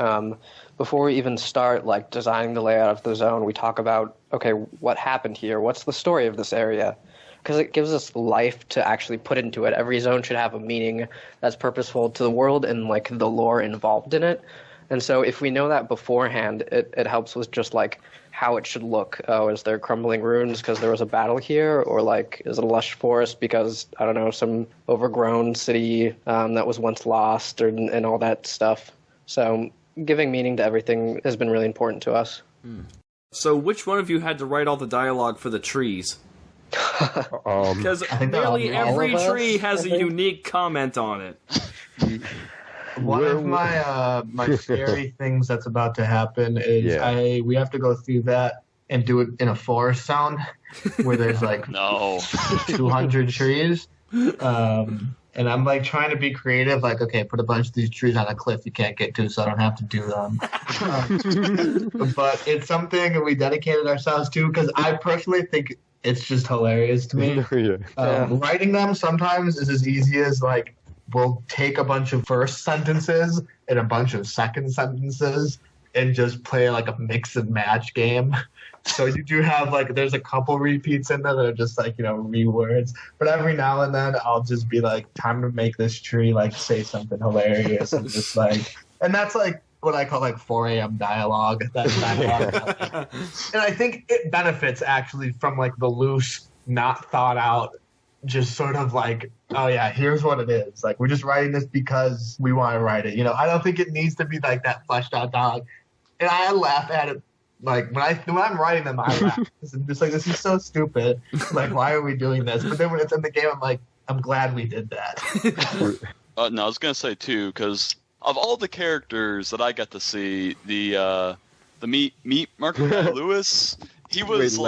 Before we even start like designing the layout of the zone, we talk about, okay, what happened here? What's the story of this area? Because it gives us life to actually put into it. Every zone should have a meaning that's purposeful to the world and like the lore involved in it. And so if we know that beforehand, it helps with just like how it should look. Oh, is there crumbling ruins because there was a battle here? Or like, is it a lush forest because, I don't know, some overgrown city that was once lost and all that stuff. So giving meaning to everything has been really important to us. So which one of you had to write all the dialogue for the trees? Because nearly every tree has a unique comment on it. One of my scary things that's about to happen is we have to go through that and do it in a forest sound where there's like 200 trees. And I'm like trying to be creative, like, okay, put a bunch of these trees on a cliff you can't get to so I don't have to do them. But it's something we dedicated ourselves to because I personally think it's just hilarious to me. Writing them sometimes is as easy as like, we'll take a bunch of first sentences and a bunch of second sentences and just play like a mix and match game. So you do have like, there's a couple repeats in there that are just like, rewords. But every now and then I'll just be like, time to make this tree like say something hilarious and just like, and that's like what I call like 4 a.m. dialogue. That's dialogue. And I think it benefits actually from like the loose, not thought out, just sort of like, oh yeah, here's what it is. Like, we're just writing this because we want to write it. I don't think it needs to be like that fleshed out dialogue. And I laugh at it. Like, when I'm writing them, I laugh. I'm just like, this is so stupid. Like, why are we doing this? But then when it's in the game, I'm like, I'm glad we did that. No, I was going to say, too, because of all the characters that I got to see, the meat market guy, Lewis, he was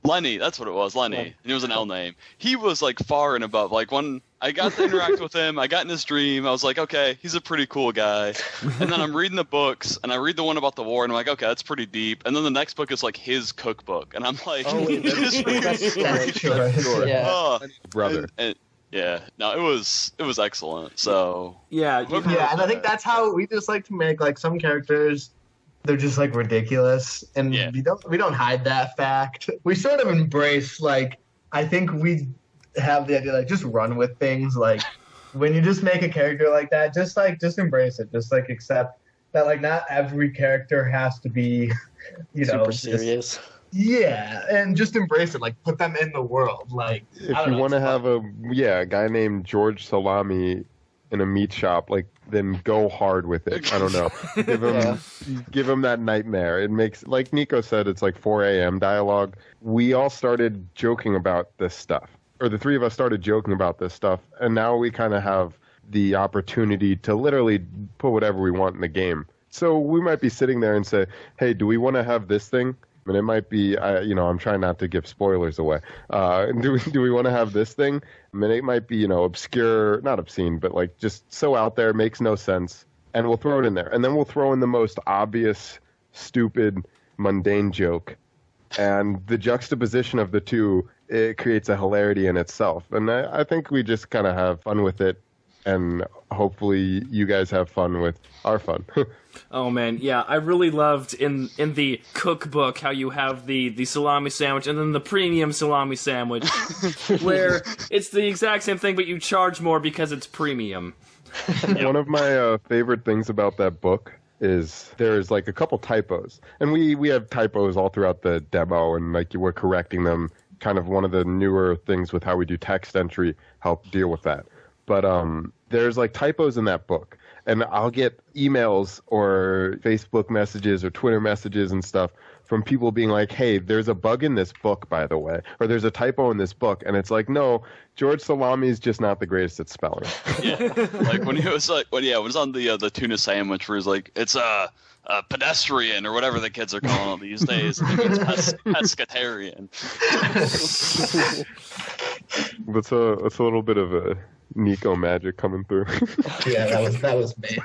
Lenny, that's what it was, Lenny. And it was an L name. He was like far and above. Like when I got to interact with him, I got in his dream, I was like, okay, he's a pretty cool guy. And then I'm reading the books, and I read the one about the war, and I'm like, okay, that's pretty deep. And then the next book is like his cookbook, and I'm like, brother. No, it was excellent. So yeah, and I think that's how we just like to make like some characters. They're just like ridiculous, and we don't hide that fact. We sort of embrace like, I think we have the idea like just run with things. Like when you just make a character like that, just embrace it. Just like accept that like not every character has to be, super serious. And just embrace it. Like put them in the world. Like if you want to have a guy named George Salami in a meat shop, like, then go hard with it. I don't know. Give them that nightmare. It makes, like Niko said, it's like 4 a.m. dialogue. We all started joking about this stuff, or the three of us started joking about this stuff, and now we kind of have the opportunity to literally put whatever we want in the game. So we might be sitting there and say, hey, do we want to have this thing? And it might be, I'm trying not to give spoilers away. Do we want to have this thing? I mean, it might be, obscure, not obscene, but like just so out there, makes no sense. And we'll throw it in there. And then we'll throw in the most obvious, stupid, mundane joke. And the juxtaposition of the two, it creates a hilarity in itself. And I think we just kind of have fun with it. And hopefully you guys have fun with our fun. Oh man, yeah, I really loved in the cookbook how you have the salami sandwich and then the premium salami sandwich, where it's the exact same thing but you charge more because it's premium. One of my favorite things about that book is there's like a couple typos, and we have typos all throughout the demo, and like we're correcting them. Kind of one of the newer things with how we do text entry help deal with that. But there's like typos in that book. And I'll get emails or Facebook messages or Twitter messages and stuff from people being like, hey, there's a bug in this book, by the way, or there's a typo in this book. And it's like, no, George Salami is just not the greatest at spelling. Yeah, like when he was like, it was on the tuna sandwich where he's like, it's a pedestrian or whatever the kids are calling it these days. I think it's pescatarian. That's a little bit of a Niko magic coming through. Yeah, that was me.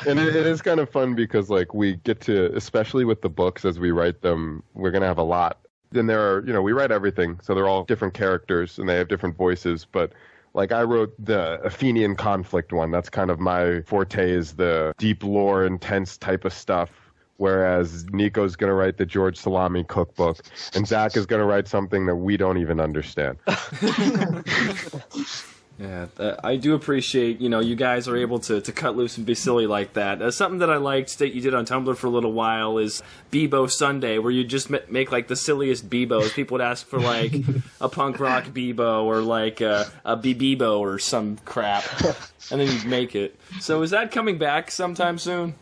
And it is kind of fun because like we get to, especially with the books as we write them, we're gonna have a lot. Then there are, we write everything, so they're all different characters and they have different voices. But like I wrote the Athenian conflict one. That's kind of my forte, is the deep lore, intense type of stuff. Whereas Niko's going to write the George Salami cookbook, and Zach is going to write something that we don't even understand. Yeah, I do appreciate, you guys are able to cut loose and be silly like that. Something that I liked that you did on Tumblr for a little while is Bebo Sunday, where you just make like the silliest Bebos. People would ask for like a punk rock Bebo or like a Bebo or some crap, and then you'd make it. So is that coming back sometime soon?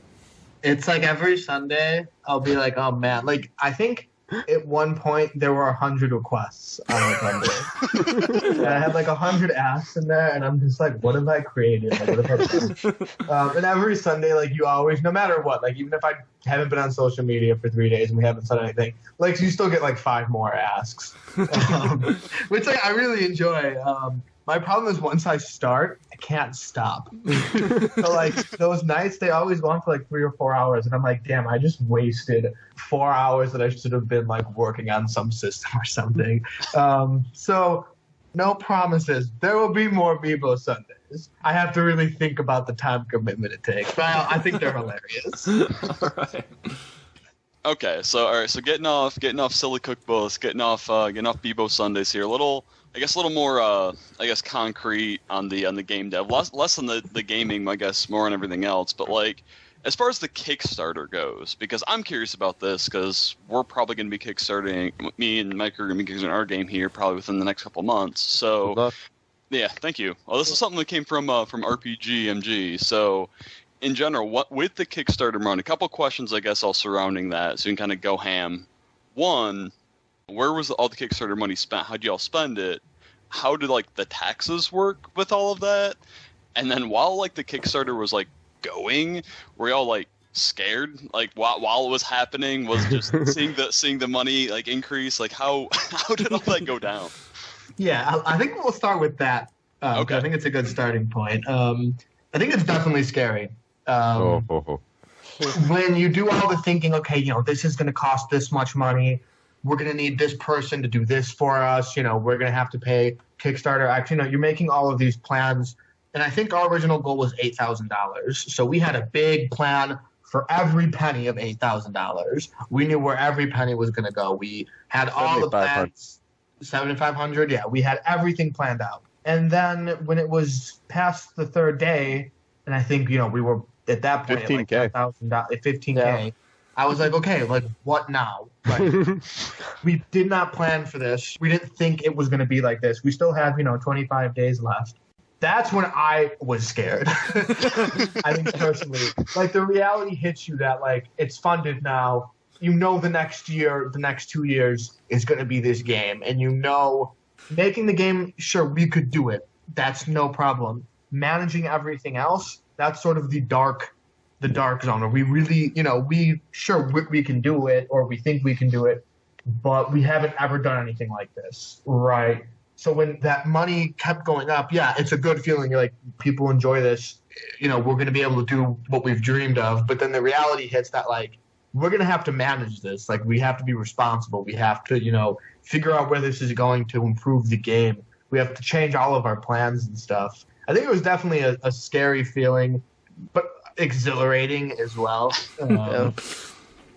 It's like every Sunday, I'll be like, oh man. Like, I think at one point there were 100 requests on the Tumblr. And I had like 100 asks in there, and I'm just like, what have I created? Like, what have I done? And every Sunday, like, you always, no matter what, like, even if I haven't been on social media for 3 days and we haven't said anything, like, you still get like 5 more asks. Which like, I really enjoy. My problem is once I start, I can't stop. So like those nights, they always go on for like 3 or 4 hours, and I'm like, damn, I just wasted 4 hours that I should have been like working on some system or something. So no promises. There will be more Bebo Sundays. I have to really think about the time commitment it takes, but I think they're hilarious. All right. Okay, so getting off silly cookbooks, getting off Bebo Sundays here. A little more concrete on the game dev. Less on the gaming, I guess, more on everything else. But like, as far as the Kickstarter goes, because I'm curious about this, because we're probably going to be kickstarting. Me and Mike are going to be kickstarting our game here probably within the next couple of months. So, yeah, thank you. Well, this is something that came from rpgmg. So, in general, what with the Kickstarter run, a couple questions I guess all surrounding that, so you can kind of go ham. One, where was all the Kickstarter money spent? How'd y'all spend it? How did like the taxes work with all of that? And then while like the Kickstarter was like going, were y'all like scared? Like while it was happening, was just seeing the money like increase? Like how did all that go down? Yeah, I think we'll start with that. Okay. I think it's a good starting point. I think it's definitely scary. When you do all the thinking, okay, this is going to cost this much money. We're going to need this person to do this for us. We're going to have to pay Kickstarter. Actually, you're making all of these plans. And I think our original goal was $8,000. So we had a big plan for every penny of $8,000. We knew where every penny was going to go. We had all the plans. 7,500. Yeah, we had everything planned out. And then when it was past the third day, and I think, we were at that point $15K. at like $15K. Yeah. I was like, okay, like what now? Like, we did not plan for this. We didn't think it was going to be like this. We still have, 25 days left. That's when I was scared. I think personally, like the reality hits you that like it's funded now. You know the next year, the next 2 years is going to be this game, and you know making the game, sure, we could do it. That's no problem. Managing everything else, that's sort of the dark zone where we really, we can do it, or we think we can do it, but we haven't ever done anything like this, right? So when that money kept going up, yeah, it's a good feeling. You're like, people enjoy this. We're going to be able to do what we've dreamed of. But then the reality hits that, like, we're going to have to manage this. Like, we have to be responsible. We have to, figure out where this is going to improve the game. We have to change all of our plans and stuff. I think it was definitely a scary feeling, but exhilarating as well.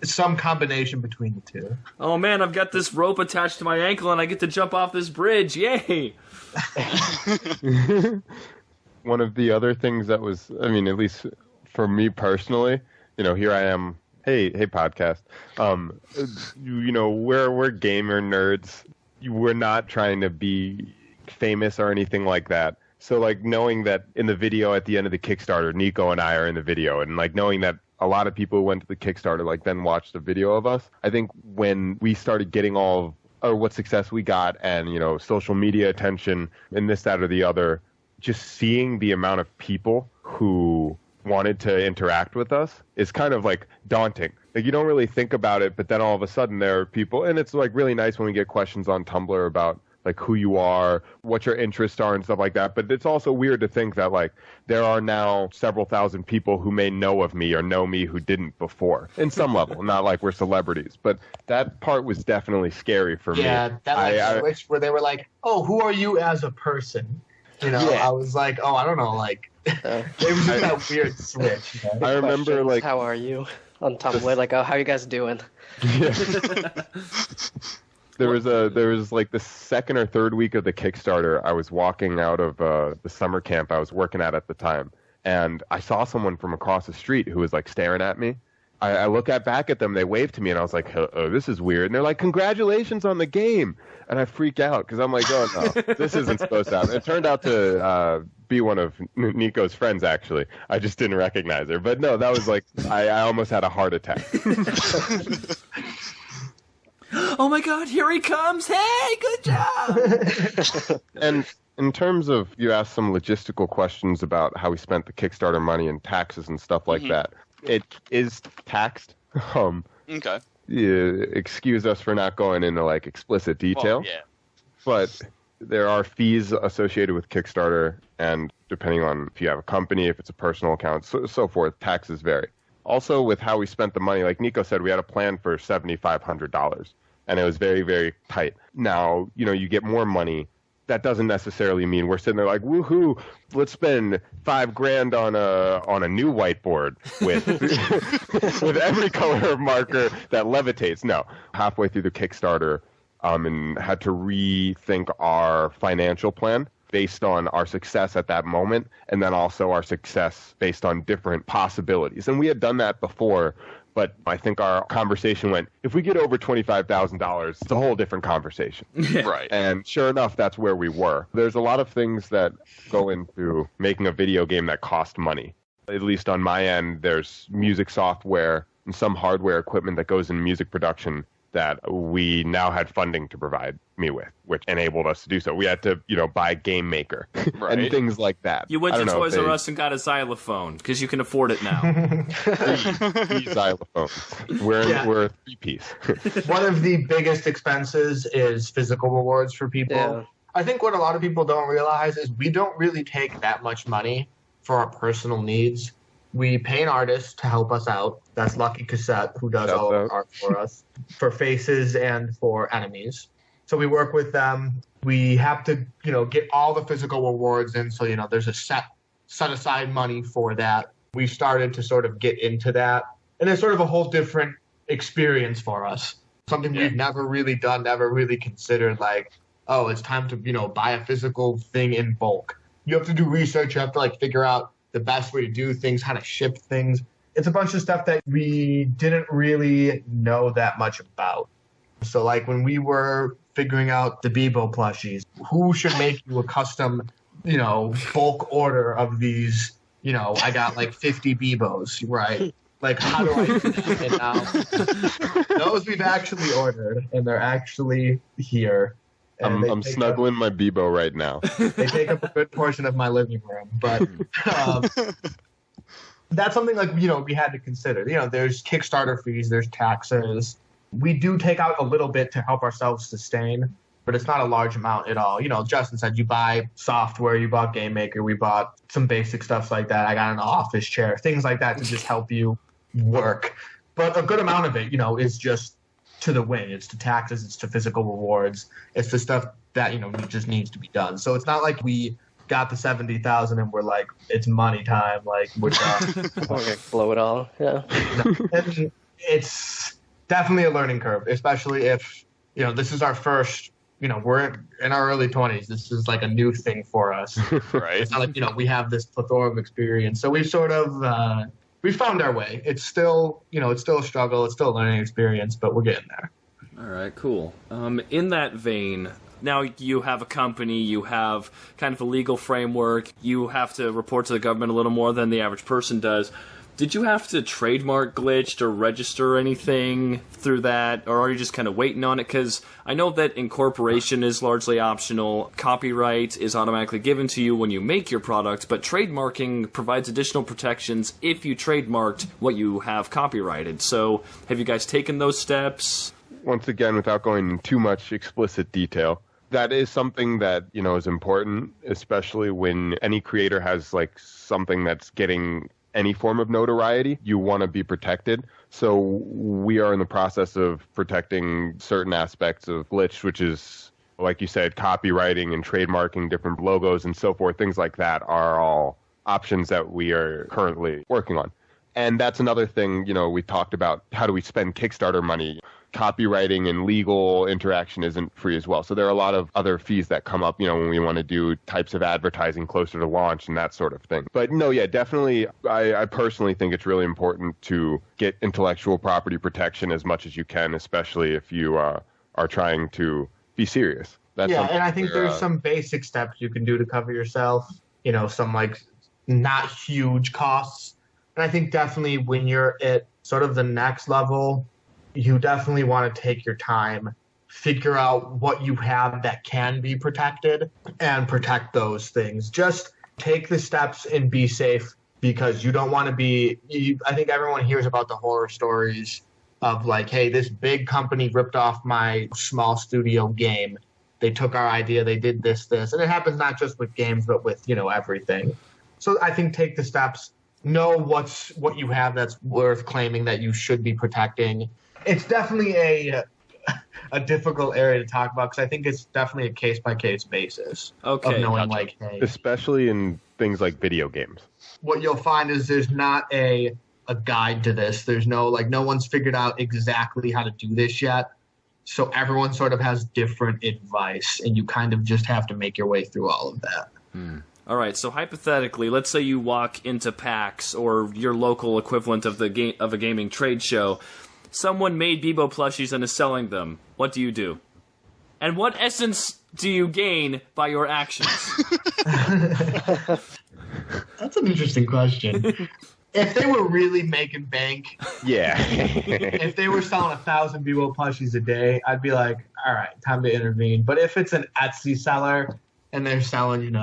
Some combination between the two. Oh man, I've got this rope attached to my ankle and I get to jump off this bridge. Yay! One of the other things that was, at least for me personally, here I am. Hey, podcast. We're gamer nerds. We're not trying to be famous or anything like that. So, like, knowing that in the video at the end of the Kickstarter, Niko and I are in the video, and, like, knowing that a lot of people who went to the Kickstarter, like, then watched the video of us, I think when we started getting what success we got and, social media attention and this, that, or the other, just seeing the amount of people who wanted to interact with us is kind of, like, daunting. Like, you don't really think about it, but then all of a sudden there are people, and it's, like, really nice when we get questions on Tumblr about, like, who you are, what your interests are, and stuff like that. But it's also weird to think that, like, there are now several thousand people who may know of me or know me who didn't before, in some level. Not like we're celebrities, but that part was definitely scary for me. Yeah, that switch where they were like, "Oh, who are you as a person?" I was like, "Oh, I don't know." Like, it was just that weird switch. I remember, like, "How are you?" on Tumblr, like, "Oh, how are you guys doing?" Yeah. There was like the second or third week of the Kickstarter, I was walking out of the summer camp I was working at the time, and I saw someone from across the street who was, like, staring at me. I look back at them, they waved to me, and I was like, oh, this is weird. And they're like, congratulations on the game. And I freak out because I'm like, oh, no, this isn't supposed to happen. It turned out to be one of Niko's friends, actually. I just didn't recognize her. But no, that was like, I almost had a heart attack. Oh my god, here he comes! Hey, good job! And in terms of, you asked some logistical questions about how we spent the Kickstarter money and taxes and stuff like that. It is taxed. Okay. Excuse us for not going into, like, explicit detail. Well, yeah. But there are fees associated with Kickstarter, and depending on if you have a company, if it's a personal account, so forth, taxes vary. Also, with how we spent the money, like Niko said, we had a plan for $7,500, and it was very, very tight. Now, you get more money. That doesn't necessarily mean we're sitting there like, woohoo, let's spend $5,000 on a new whiteboard with with every color of marker that levitates. No, halfway through the Kickstarter, and had to rethink our financial plan based on our success at that moment, and then also our success based on different possibilities. And we had done that before, but I think our conversation went, if we get over $25,000, it's a whole different conversation. Right. And sure enough, that's where we were. There's a lot of things that go into making a video game that cost money. At least on my end, there's music software and some hardware equipment that goes in music production that we now had funding to provide me with, which enabled us to do so. We had to, buy Game Maker and things like that. You went to Toys R Us and got a xylophone because you can afford it now. Three xylophones. We're a three-piece. One of the biggest expenses is physical rewards for people. Yeah. I think what a lot of people don't realize is we don't really take that much money for our personal needs. We pay an artist to help us out. That's Lucky Cassette, who does all of our art for us, for faces and for enemies. So we work with them. We have to, get all the physical rewards in. So, there's a set aside money for that. We started to sort of get into that. And it's sort of a whole different experience for us. Something we've never really done, never really considered, like, oh, it's time to, buy a physical thing in bulk. You have to do research. You have to, figure out the best way to do things, how to ship things. It's a bunch of stuff that we didn't really know that much about. So, when we were figuring out the Bebo plushies, who should make you a custom bulk order of these, I got like 50 Bebos, right? Like, how do I do that now? Those we've actually ordered, and they're actually here. I'm snuggling my Bebo right now. They take up a good portion of my living room, but that's something like, we had to consider. There's Kickstarter fees, there's taxes. We do take out a little bit to help ourselves sustain, but it's not a large amount at all. Justin said you buy software, you bought Game Maker, we bought some basic stuff like that. I got an office chair, things like that to just help you work. But a good amount of it, is just to the win. It's to taxes, it's to physical rewards, it's the stuff that, just needs to be done. So it's not like we got the 70,000 and we're like, it's money time, like we're done. Okay, blow it all. Yeah. And it's definitely a learning curve, especially if, this is our first, we're in our early 20s. This is like a new thing for us. Right. It's not like, we have this plethora of experience. So we've sort of, we found our way. It's still, it's still a struggle. It's still a learning experience, but we're getting there. All right, cool. In that vein, now you have a company, you have kind of a legal framework, you have to report to the government a little more than the average person does. Did you have to trademark Glitched or register anything through that, or are you just kind of waiting on it? Because I know that incorporation is largely optional, copyright is automatically given to you when you make your product, but trademarking provides additional protections if you trademarked what you have copyrighted. So have you guys taken those steps? Once again, without going into too much explicit detail, that is something that, is important, especially when any creator has like something that's getting any form of notoriety. You want to be protected. So we are in the process of protecting certain aspects of Glitch, which is, like you said, copywriting and trademarking different logos and so forth. Things like that are all options that we are currently working on. And that's another thing, we talked about, how do we spend Kickstarter money? Copywriting and legal interaction isn't free as well. So there are a lot of other fees that come up, when we want to do types of advertising closer to launch and that sort of thing. But no, yeah, definitely, I personally think it's really important to get intellectual property protection as much as you can, especially if you are trying to be serious. And I think there's some basic steps you can do to cover yourself, some like not huge costs. And I think definitely when you're at sort of the next level, you definitely want to take your time, figure out what you have that can be protected, and protect those things. Just take the steps and be safe, because you don't want to be... I think everyone hears about the horror stories of like, hey, this big company ripped off my small studio game. They took our idea, they did this. And it happens not just with games, but with, everything. So I think take the steps, know what you have that's worth claiming that you should be protecting. It's definitely a difficult area to talk about, because I think it's definitely a case-by-case basis. Okay. Of knowing, Gotcha. hey, especially in things like video games. What you'll find is there's not a guide to this. There's no one's figured out exactly how to do this yet. So everyone sort of has different advice, and you kind of just have to make your way through all of that. All right, so hypothetically, let's say you walk into PAX or your local equivalent of a gaming trade show. Someone made Bebo plushies and is selling them. What do you do? And what essence do you gain by your actions? That's an interesting question. If they were really making bank, Yeah. if they were selling 1,000 Bebo plushies a day, I'd be like, all right, time to intervene. But if it's an Etsy seller and they're selling,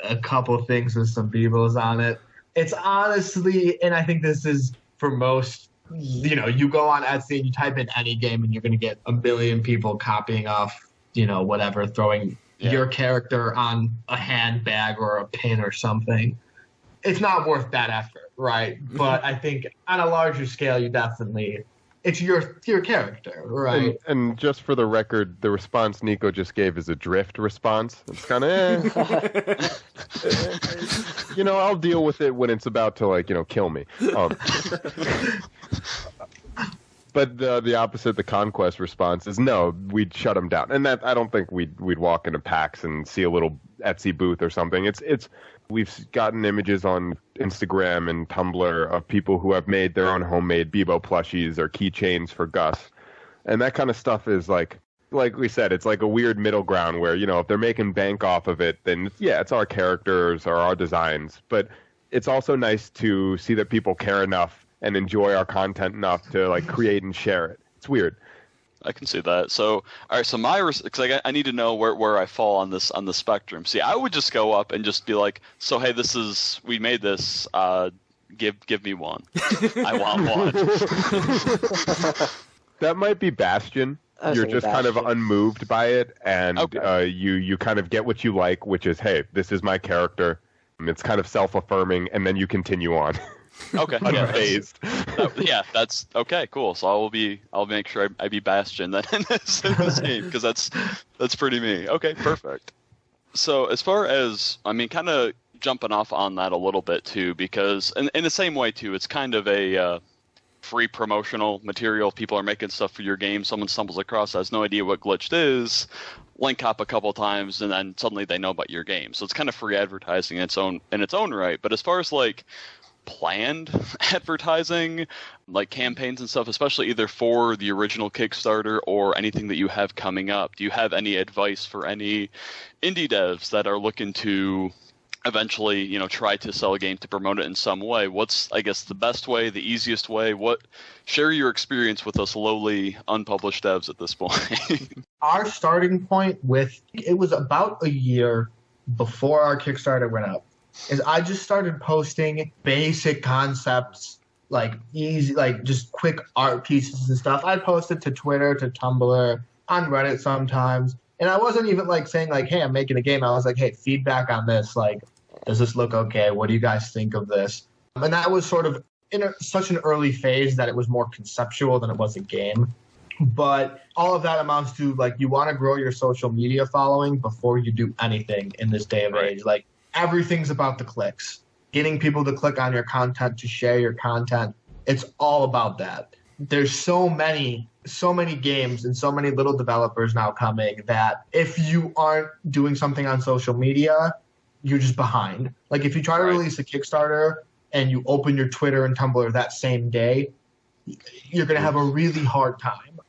a couple of things with some Bebos on it, it's honestly, and I think this is for most, you go on Etsy and you type in any game and you're going to get a billion people copying off, whatever, throwing your character on a handbag or a pin or something. It's not worth that effort, right? But I think on a larger scale, you definitely, it's your character, right? And just for the record, the response Niko just gave is a drift response. It's kind of, I'll deal with it when it's about to, kill me. But the opposite, the conquest response is no, we'd shut them down. And that I don't think we'd walk into PAX and see a little Etsy booth or something. We've gotten images on Instagram and Tumblr of people who have made their own homemade Bebo plushies or keychains for Gus. And that kind of stuff is like, like we said, it's like a weird middle ground where, if they're making bank off of it, then yeah, it's our characters or our designs. But it's also nice to see that people care enough and enjoy our content enough to like create and share it. It's weird. I can see that. So, all right. So because I need to know where I fall on the spectrum. See, I would just go up and just be like, so hey, we made this. Give me one. I want one. That might be Bastion. You're just kind of unmoved by it, and you kind of get what you like, which is, hey, this is my character. It's kind of self-affirming, and then you continue on. Okay, unfazed. That's okay. Cool. So I'll make sure I be Bastion then in this game, because that's pretty me. Okay, perfect. So as far as kind of jumping off on that a little bit too, because in the same way too, it's kind of a free promotional material. People are making stuff for your game. Someone stumbles across, has no idea what Glitched is, link hop a couple times, and then suddenly they know about your game. So it's kind of free advertising in its own right. But as far as like planned advertising, like campaigns and stuff, especially either for the original Kickstarter or anything that you have coming up, do you have any advice for any indie devs that are looking to eventually, try to sell a game, to promote it in some way? What's, I guess, the best way, the easiest way? Share your experience with us lowly, unpublished devs at this point. Our starting point it was about a year before our Kickstarter went up, is I just started posting basic concepts, like easy, like just quick art pieces and stuff. I posted to Twitter, to Tumblr, on Reddit sometimes. And I wasn't even like saying like, hey, I'm making a game. I was like, hey, feedback on this. Like, does this look okay? What do you guys think of this? And that was sort of in such an early phase that it was more conceptual than it was a game. But all of that amounts to like, you want to grow your social media following before you do anything in this day of age. Like, everything's about the clicks. Getting people to click on your content, to share your content. It's all about that. There's so many games and so many little developers now coming that if you aren't doing something on social media, you're just behind. Like if you try to release a Kickstarter and you open your Twitter and Tumblr that same day, you're going to have a really hard time.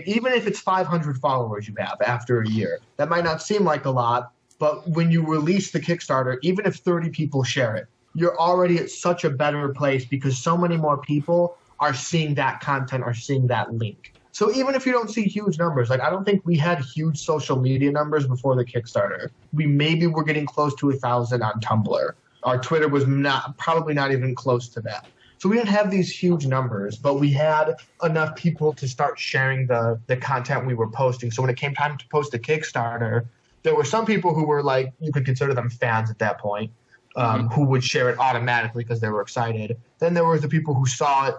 Even if it's 500 followers you have after a year, that might not seem like a lot, but when you release the Kickstarter, even if 30 people share it, you're already at such a better place because so many more people are seeing that content or seeing that link. So even if you don't see huge numbers, like I don't think we had huge social media numbers before the Kickstarter. We maybe were getting close to 1,000 on Tumblr. Our Twitter was probably not even close to that. So we didn't have these huge numbers, but we had enough people to start sharing the content we were posting. So when it came time to post a Kickstarter, there were some people who were like, you could consider them fans at that point, who would share it automatically because they were excited. Then there were the people who saw it,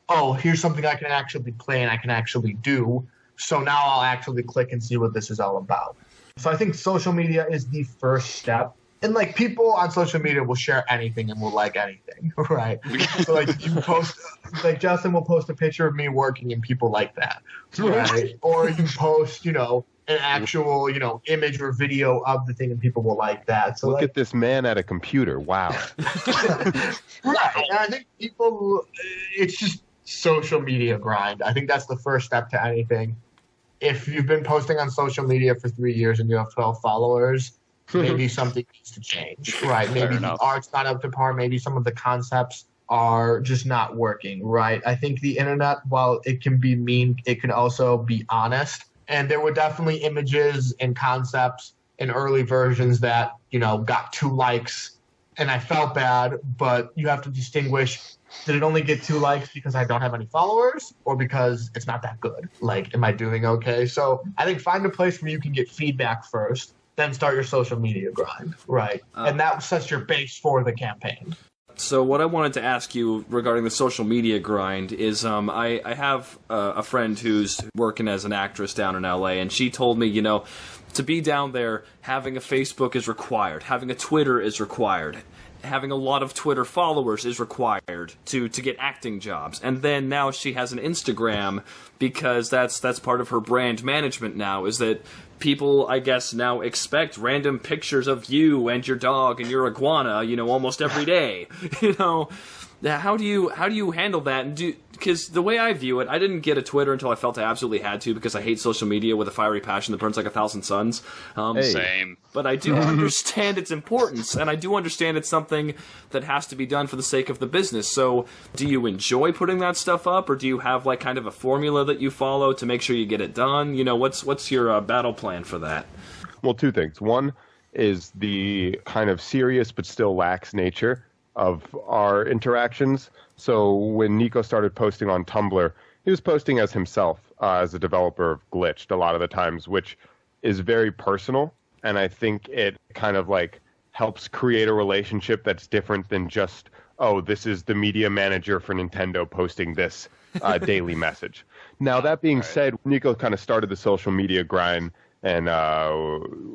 oh, here's something I can actually play and I can actually do. So now I'll actually click and see what this is all about. So I think social media is the first step. And like people on social media will share anything and will like anything, right? So like you post, like Justin will post a picture of me working and people like that, right? Or you post, an actual, image or video of the thing and people will like that. So look at this man at a computer. Wow. Right. And I think people, it's just social media grind. I think that's the first step to anything. If you've been posting on social media for 3 years and you have 12 followers, maybe something needs to change, right? Maybe the art's not up to par. Maybe some of the concepts are just not working, right? I think the internet, while it can be mean, it can also be honest. And there were definitely images and concepts in early versions that, got 2 likes. And I felt bad, but you have to distinguish, did it only get 2 likes because I don't have any followers or because it's not that good? Like, am I doing okay? So I think find a place where you can get feedback first, then start your social media grind, right? And that sets your base for the campaign. So what I wanted to ask you regarding the social media grind is I have a friend who's working as an actress down in LA, and she told me, to be down there, having a Facebook is required, having a Twitter is required, having a lot of Twitter followers is required to get acting jobs. And then now she has an Instagram because that's part of her brand management now, is that people, I guess, now expect random pictures of you and your dog and your iguana, almost every day. How do you handle that? And because the way I view it, I didn't get a Twitter until I felt I absolutely had to, because I hate social media with a fiery passion that burns like 1,000 suns. Same. But I do understand its importance, and I do understand it's something that has to be done for the sake of the business. So do you enjoy putting that stuff up, or do you have like kind of a formula that you follow to make sure you get it done? You know, what's your battle plan for that? Well, two things. One is the kind of serious but still lax nature of our interactions. So when Niko started posting on Tumblr, he was posting as himself, as a developer of Glitched a lot of the times, which is very personal. And I think it kind of like helps create a relationship that's different than just, oh, this is the media manager for Nintendo posting this daily message. Now, that being said, Niko kind of started the social media grind and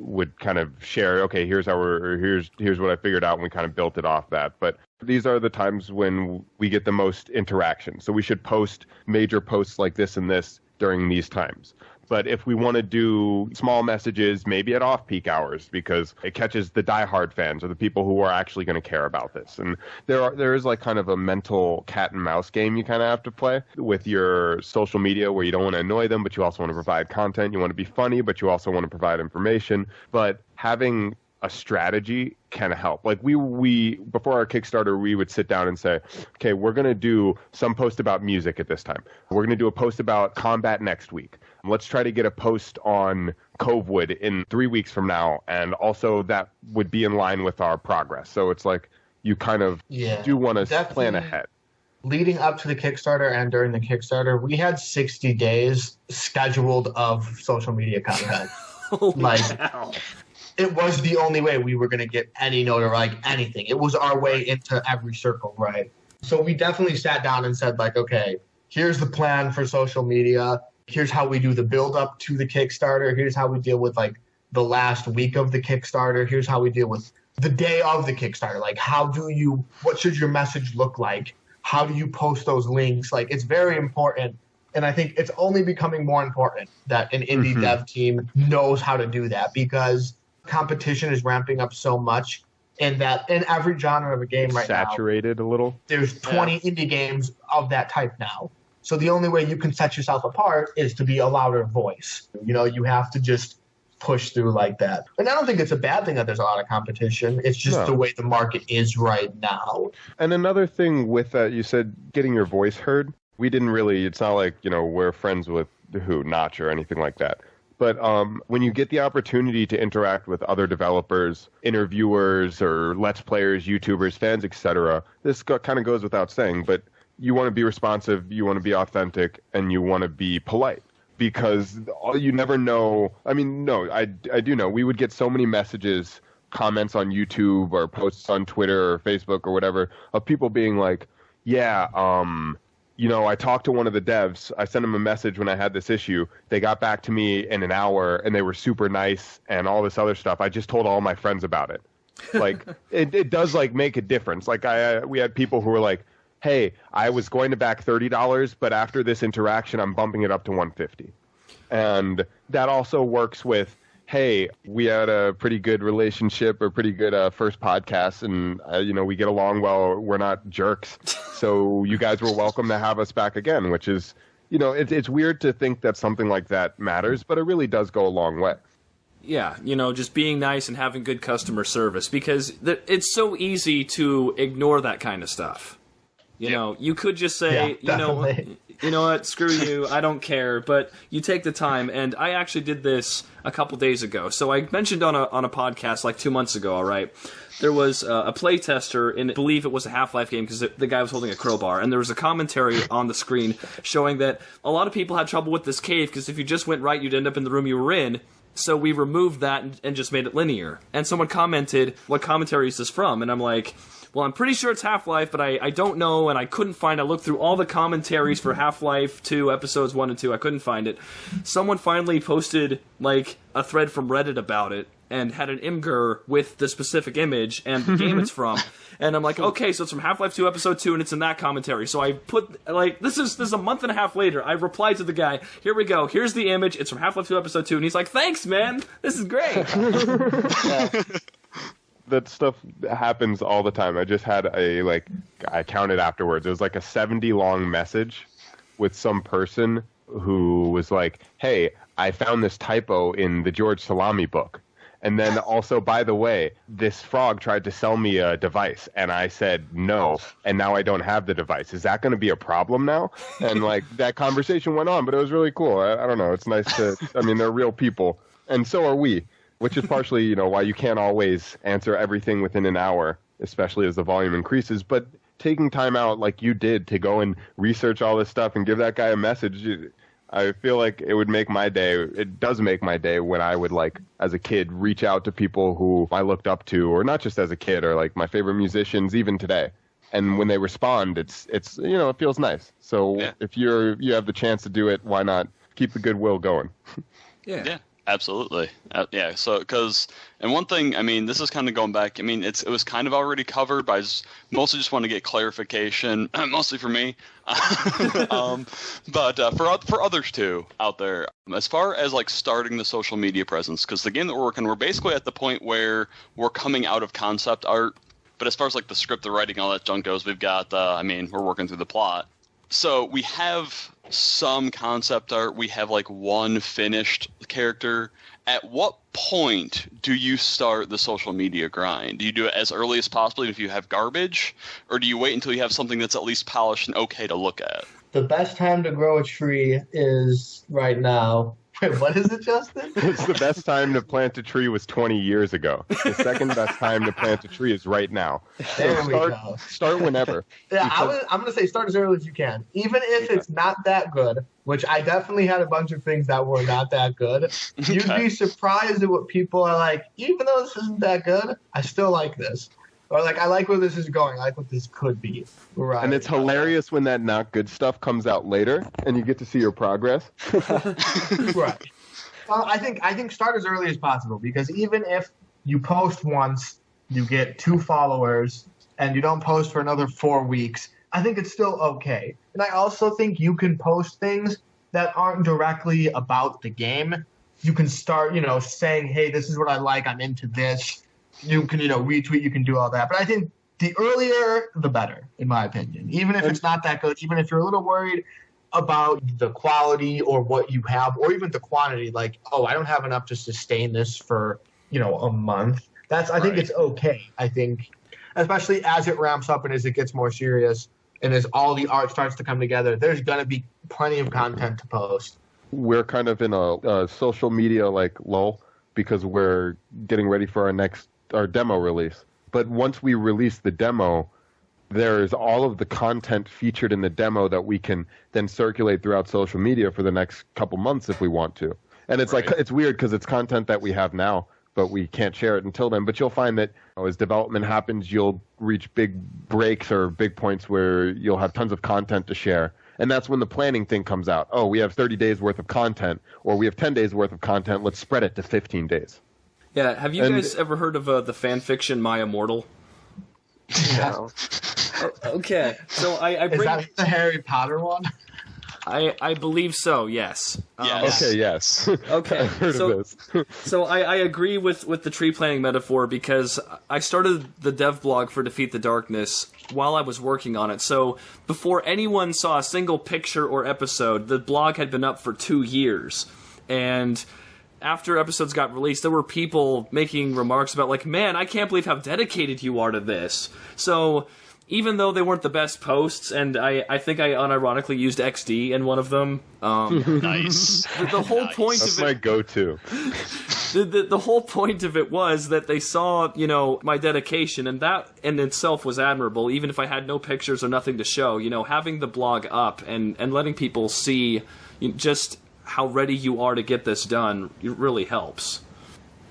would kind of share, okay, here's what I figured out, and we kind of built it off that. But these are the times when we get the most interaction. So we should post major posts like this and this during these times. But if we want to do small messages, maybe at off-peak hours, because it catches the diehard fans or the people who are actually going to care about this. And there is like kind of a mental cat and mouse game you kind of have to play with your social media, where you don't want to annoy them, but you also want to provide content. You want to be funny, but you also want to provide information. But having a strategy can help. Like we before our Kickstarter, we would sit down and say, okay, we're going to do some post about music at this time. We're going to do a post about combat next week. Let's try to get a post on Covewood in 3 weeks from now. And also that would be in line with our progress. So it's like you kind of do want to plan ahead. Leading up to the Kickstarter and during the Kickstarter, we had 60 days scheduled of social media content. Wow. It was the only way we were going to get any notoriety, like anything. It was our way into every circle, right? So we definitely sat down and said, like, okay, here's the plan for social media. Here's how we do the build up to the Kickstarter. Here's how we deal with like the last week of the Kickstarter. Here's how we deal with the day of the Kickstarter. Like, what should your message look like? How do you post those links? Like, it's very important. And I think it's only becoming more important that an indie dev team knows how to do that, because competition is ramping up so much, and that in every genre of a game right now, saturated a little. There's 20 indie games of that type now. So the only way you can set yourself apart is to be a louder voice. You know, you have to just push through like that. And I don't think it's a bad thing that there's a lot of competition. It's just the way the market is right now. And another thing with that, you said getting your voice heard. We didn't really, it's not like, you know, we're friends with Notch or anything like that. But when you get the opportunity to interact with other developers, interviewers, or Let's Players, YouTubers, fans, etc., this kind of goes without saying, but you want to be responsive, you want to be authentic, and you want to be polite. Because you never know. I mean, no, I do know. We would get so many messages, comments on YouTube or posts on Twitter or Facebook or whatever, of people being like, yeah, you know, I talked to one of the devs. I sent them a message when I had this issue. They got back to me in an hour, and they were super nice and all this other stuff. I just told all my friends about it. Like, it does, like, make a difference. Like, we had people who were like, hey, I was going to back $30, but after this interaction, I'm bumping it up to $150. And that also works with, hey, we had a pretty good relationship or pretty good first podcast, and, you know, we get along well. We're not jerks. So you guys were welcome to have us back again, which is, you know, it's weird to think that something like that matters, but it really does go a long way. Yeah, you know, just being nice and having good customer service, because it's so easy to ignore that kind of stuff. You know, you could just say, you know what, screw you, I don't care, but you take the time, and I actually did this a couple days ago. So I mentioned on a podcast like 2 months ago, all right, there was a playtester, and I believe it was a Half-Life game, because the guy was holding a crowbar, and there was a commentary on the screen showing that a lot of people had trouble with this cave, because if you just went right, you'd end up in the room you were in. So we removed that and just made it linear. And someone commented, what commentary is this from? And I'm like, well, I'm pretty sure it's Half-Life, but I don't know, and I couldn't find it. I looked through all the commentaries for Half-Life 2, episodes 1 and 2. I couldn't find it. Someone finally posted, like, a thread from Reddit about it, and had an imgur with the specific image and the game it's from. And I'm like, okay, so it's from Half-Life 2, episode 2, and it's in that commentary. So I put, like, this is a month and a half later. I replied to the guy, here we go, here's the image, it's from Half-Life 2, episode 2, and he's like, thanks, man, this is great. That stuff happens all the time. I just had I counted afterwards. It was like a 70-long message with some person who was like, hey, I found this typo in the George Salami book. And then also, by the way, this frog tried to sell me a device, and I said no, and now I don't have the device. Is that going to be a problem now? And that conversation went on, but it was really cool. I don't know. It's nice they're real people, and so are we, which is partially, why you can't always answer everything within an hour, especially as the volume increases. But taking time out like you did to go and research all this stuff and give that guy a message, I feel like it would make my day. It does make my day when I would, as a kid, reach out to people who I looked up to, or not just as a kid, or my favorite musicians even today. And when they respond, it feels nice. So if you have the chance to do it, why not keep the goodwill going? Yeah. Absolutely. So, and one thing, this is kind of going back, it was kind of already covered, but I mostly just want to get clarification, mostly for me, but for others too out there, as far as starting the social media presence, because the game that we're basically at the point where we're coming out of concept art, but as far as the script, the writing, all that junk goes, we've got, we're working through the plot. So we have some concept art. We have one finished character. At what point do you start the social media grind? Do you do it as early as possible if you have garbage? Or do you wait until you have something that's at least polished and okay to look at? The best time to grow a tree is right now. Wait, what is it, Justin? It's the best time to plant a tree was 20 years ago. The second best time to plant a tree is right now. There we go. Start whenever. Yeah, I'm going to say start as early as you can. Even if it's not that good, which I definitely had a bunch of things that were not that good, you'd be surprised at what people are like, even though this isn't that good, I still like this. Or I like where this is going. I like what this could be. Right. And it's hilarious when that not good stuff comes out later, and you get to see your progress. Right. Well, I think start as early as possible, because even if you post once, you get 2 followers, and you don't post for another 4 weeks, I think it's still okay. And I also think you can post things that aren't directly about the game. You can start, saying, hey, this is what I like. I'm into this. You can, retweet, you can do all that. But I think the earlier, the better, in my opinion. Even if it's not that good, even if you're a little worried about the quality or what you have, or even the quantity, I don't have enough to sustain this for, a month. I think it's okay. I think, especially as it ramps up and as it gets more serious and as all the art starts to come together, there's going to be plenty of content to post. We're kind of in a social media lull, because we're getting ready for our demo release. But once we release the demo, there's all of the content featured in the demo that we can then circulate throughout social media for the next couple months if we want to. And it's it's weird because it's content that we have now, but we can't share it until then. But you'll find that as development happens, you'll reach big breaks or big points where you'll have tons of content to share. And that's when the planning thing comes out. Oh, we have 30 days worth of content, or we have 10 days worth of content. Let's spread it to 15 days. Yeah, have you guys ever heard of the fan fiction My Immortal? No. Okay, so I bring... Is that the Harry Potter one? I believe so, yes. Yes. Okay, yes. Okay, I've heard of this. So I agree with the tree planting metaphor, because I started the dev blog for Defeat the Darkness while I was working on it. So before anyone saw a single picture or episode, the blog had been up for 2 years. And after episodes got released, there were people making remarks about, man, I can't believe how dedicated you are to this. So even though they weren't the best posts, and I think I unironically used XD in one of them. Nice. The whole point That's of it... my go-to. The whole point of it was that they saw, my dedication, and that in itself was admirable, even if I had no pictures or nothing to show. Having the blog up and letting people see just how ready you are to get this done, it really helps.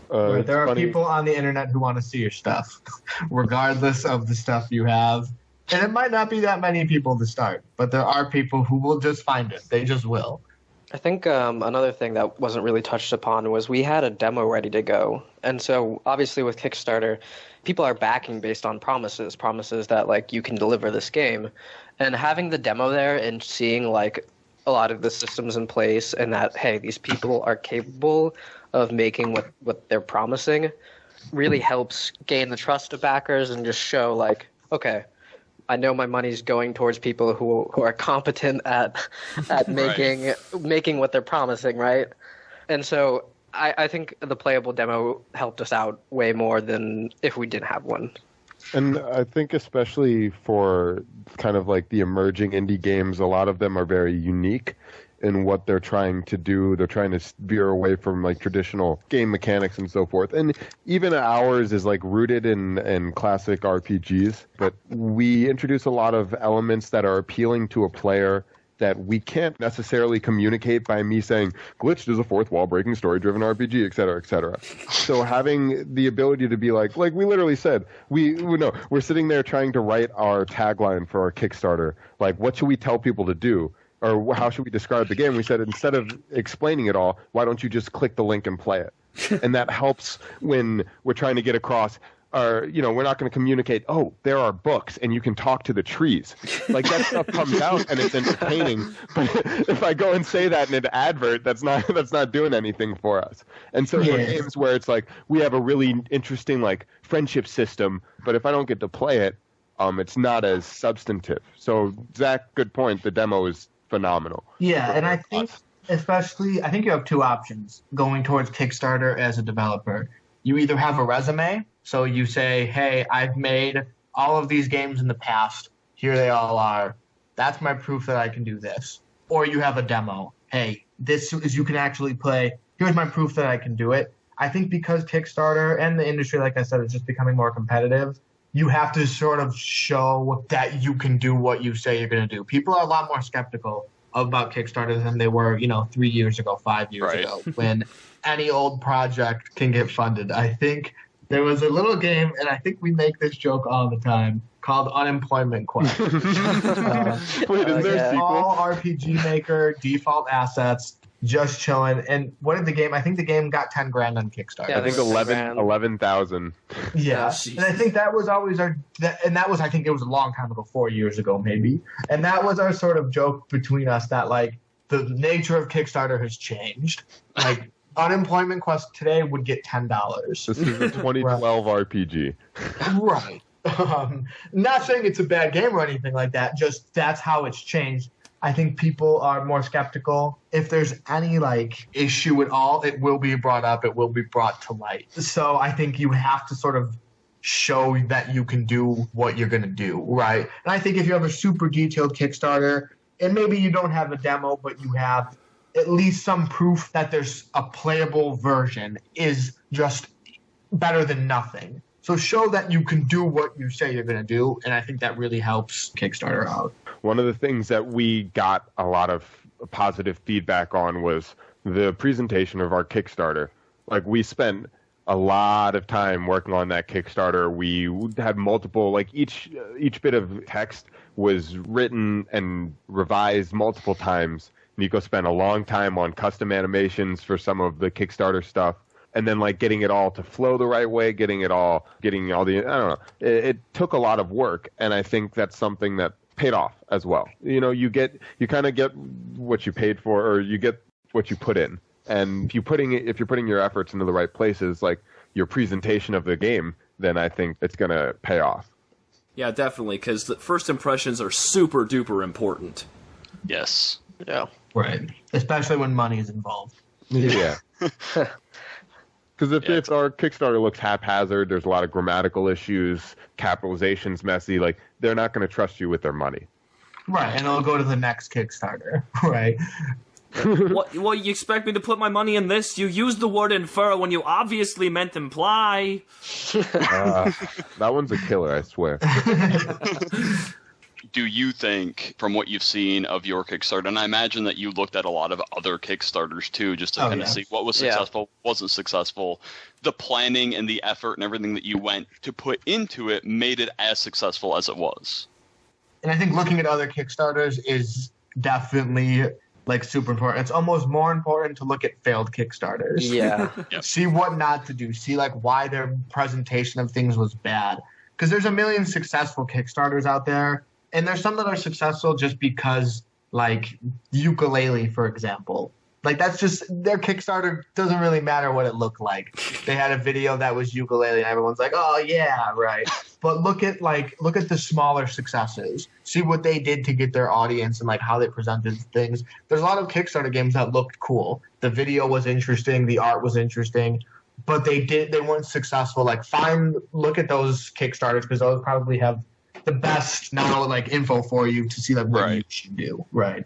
There are people on the internet who want to see your stuff, regardless of the stuff you have. And it might not be that many people to start, but there are people who will just find it. They just will. I think another thing that wasn't really touched upon was we had a demo ready to go. And so obviously with Kickstarter, people are backing based on promises that you can deliver this game. And having the demo there and seeing a lot of the systems in place and that, hey, these people are capable of making what they're promising really helps gain the trust of backers and just show like, okay, I know my money's going towards people who are competent at making what they're promising, right? And so I think the playable demo helped us out way more than if we didn't have one. And I think especially for kind of like the emerging indie games, a lot of them are very unique in what they're trying to do. They're trying to veer away from like traditional game mechanics and so forth. And even ours is like rooted in classic RPGs, but we introduce a lot of elements that are appealing to a player that we can't necessarily communicate by me saying, Glitched is a fourth wall breaking story driven RPG, et cetera, et cetera. So having the ability to be like we literally said, we're sitting there trying to write our tagline for our Kickstarter. Like, what should we tell people to do? Or how should we describe the game? We said, instead of explaining it all, why don't you just click the link and play it? And that helps when we're trying to get across, we're not going to communicate, oh, there are books and you can talk to the trees. Like, that stuff comes out and it's entertaining. But if I go and say that in an advert, that's not doing anything for us. And so for games where it's like, we have a really interesting, like, friendship system, but if I don't get to play it, it's not as substantive. So, Zach, good point. The demo is phenomenal. Yeah, and I think I think you have two options going towards Kickstarter as a developer. You either have a resume, so you say, hey, I've made all of these games in the past. Here they all are. That's my proof that I can do this. Or you have a demo. Hey, this is you can actually play. Here's my proof that I can do it. I think because Kickstarter and the industry, like I said, is just becoming more competitive, you have to sort of show that you can do what you say you're going to do. People are a lot more skeptical about Kickstarter than they were, 3 years ago, 5 years ago, when any old project can get funded. I think there was a little game, and I think we make this joke all the time, called Unemployment Quest. Wait, is there a sequel? All RPG Maker, default assets, just chilling. And what did the game? I think the game got $10,000 on Kickstarter. I think 11,000. Yeah, and I think that was always I think it was a long time ago, 4 years ago maybe. And that was our sort of joke between us that like the nature of Kickstarter has changed. Like Unemployment Quest today would get $10. This is a 2012 RPG. Right. Not saying it's a bad game or anything like that. Just that's how it's changed. I think people are more skeptical. If there's any like issue at all, it will be brought up. It will be brought to light. So I think you have to sort of show that you can do what you're going to do, right? And I think if you have a super detailed Kickstarter, and maybe you don't have a demo, but you have at least some proof that there's a playable version, is just better than nothing. So show that you can do what you say you're going to do, and I think that really helps Kickstarter out. One of the things that we got a lot of positive feedback on was the presentation of our Kickstarter. Like, we spent a lot of time working on that Kickstarter. We had multiple, like each bit of text was written and revised multiple times. Niko spent a long time on custom animations for some of the Kickstarter stuff. And then, like, getting it all to flow the right way, getting all the, I don't know. It took a lot of work, and I think that's something that paid off as well. You kind of get what you paid for, or you get what you put in. And if you're putting your efforts into the right places, like your presentation of the game, then I think it's going to pay off. Yeah, definitely, because the first impressions are super duper important. Yes. Yeah. Right. Especially when money is involved. Yeah. Because if our Kickstarter looks haphazard, there's a lot of grammatical issues, capitalization's messy, like, they're not going to trust you with their money. Right, and it'll go to the next Kickstarter, right? What, you expect me to put my money in this? You used the word infer when you obviously meant imply. That one's a killer, I swear. Do you think, from what you've seen of your Kickstarter, and I imagine that you looked at a lot of other Kickstarters too, just to kind of see what was successful, wasn't successful, the planning and the effort and everything that you went to put into it made it as successful as it was? And I think looking at other Kickstarters is definitely like super important. It's almost more important to look at failed Kickstarters. Yeah. Yep. See what not to do. See like why their presentation of things was bad. Because there's a million successful Kickstarters out there. And there's some that are successful just because, like, ukulele, for example. Like, that's just, their Kickstarter doesn't really matter what it looked like. They had a video that was ukulele and everyone's like, oh yeah, right. But look at the smaller successes. See what they did to get their audience and like how they presented things. There's a lot of Kickstarter games that looked cool. The video was interesting, the art was interesting, but they weren't successful. Like, look at those Kickstarters, because those probably have the best info for you to see like what you should do. Right.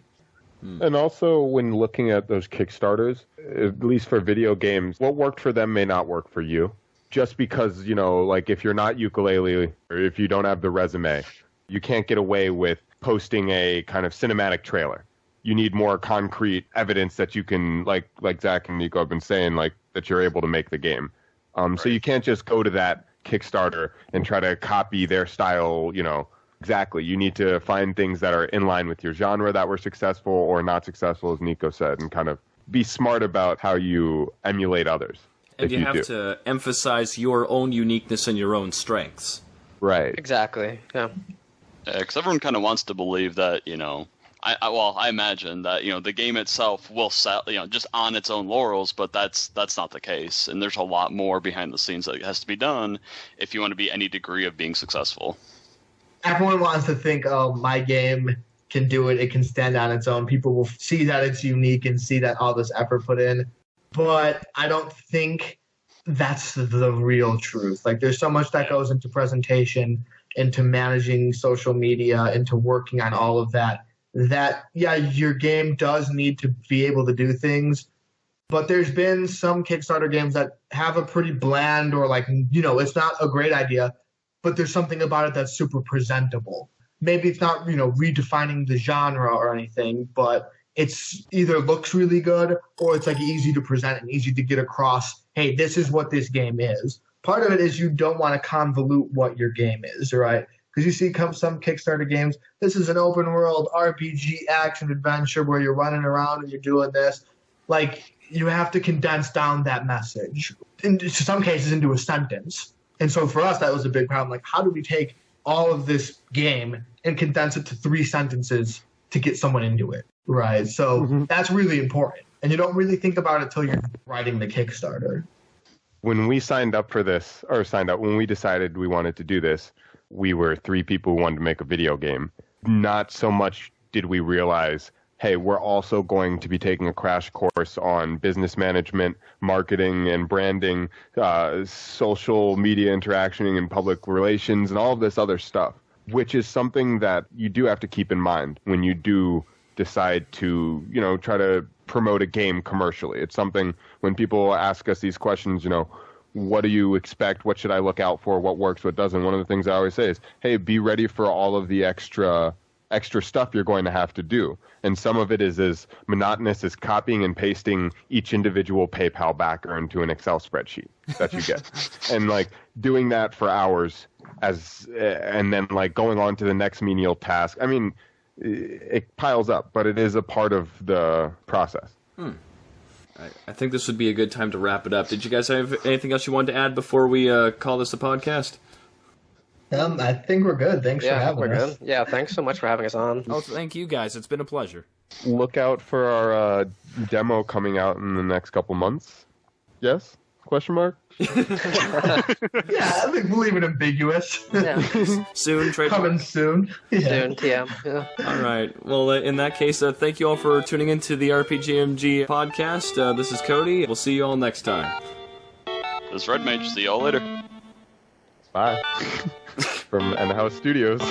And also, when looking at those Kickstarters, at least for video games, what worked for them may not work for you. Just because, if you're not ukulele, or if you don't have the resume, you can't get away with posting a kind of cinematic trailer. You need more concrete evidence that you can, like Zach and Niko have been saying, that you're able to make the game. So you can't just go to that Kickstarter and try to copy their style, exactly. You need to find things that are in line with your genre that were successful or not successful, as Niko said, and kind of be smart about how you emulate others. And you have to emphasize your own uniqueness and your own strengths. Right. Exactly. Yeah. Because everyone kind of wants to believe that, I imagine that, the game itself will sell, just on its own laurels, but that's not the case. And there's a lot more behind the scenes that has to be done if you want to be any degree of being successful. Everyone wants to think, oh, my game can do it. It can stand on its own. People will see that it's unique and see that all this effort put in. But I don't think that's the real truth. Like, there's so much that goes into presentation, into managing social media, into working on all of that, your game does need to be able to do things. But there's been some Kickstarter games that have a pretty bland or it's not a great idea, but there's something about it that's super presentable. Maybe it's not, redefining the genre or anything, but it's either looks really good or it's easy to present and easy to get across, hey, this is what this game is. Part of it is you don't want to convolute what your game is, right? Because you see some Kickstarter games, this is an open world RPG action adventure where you're running around and you're doing this. You have to condense down that message, in some cases into a sentence. And so for us, that was a big problem. How do we take all of this game and condense it to 3 sentences to get someone into it, right? So that's really important. And you don't really think about it until you're writing the Kickstarter. When we when we decided we wanted to do this, we were 3 people who wanted to make a video game. Not so much did we realize, hey, we're also going to be taking a crash course on business management, marketing and branding, social media interaction and public relations, and all of this other stuff, which is something that you do have to keep in mind when you do decide to, try to promote a game commercially. It's something when people ask us these questions, what do you expect? What should I look out for? What works? What doesn't? One of the things I always say is, hey, be ready for all of the extra stuff you're going to have to do. And some of it is as monotonous as copying and pasting each individual PayPal backer into an Excel spreadsheet that you get. And doing that for hours and then going on to the next menial task. I mean, it piles up, but it is a part of the process. I think this would be a good time to wrap it up. Did you guys have anything else you wanted to add before we call this a podcast? I think we're good. Thanks for having us. Good. Yeah, thanks so much for having us on. Oh, thank you guys. It's been a pleasure. Look out for our demo coming out in the next couple months. Yes? Question mark? Yeah, I think we'll leave it ambiguous. Yeah. Soon, coming soon. Yeah. Soon, TM. Yeah. All right. Well, in that case, thank you all for tuning into the RPGMG podcast. This is Cody. We'll see you all next time. This is Red Mage. See y'all later. Bye. From End House Studios.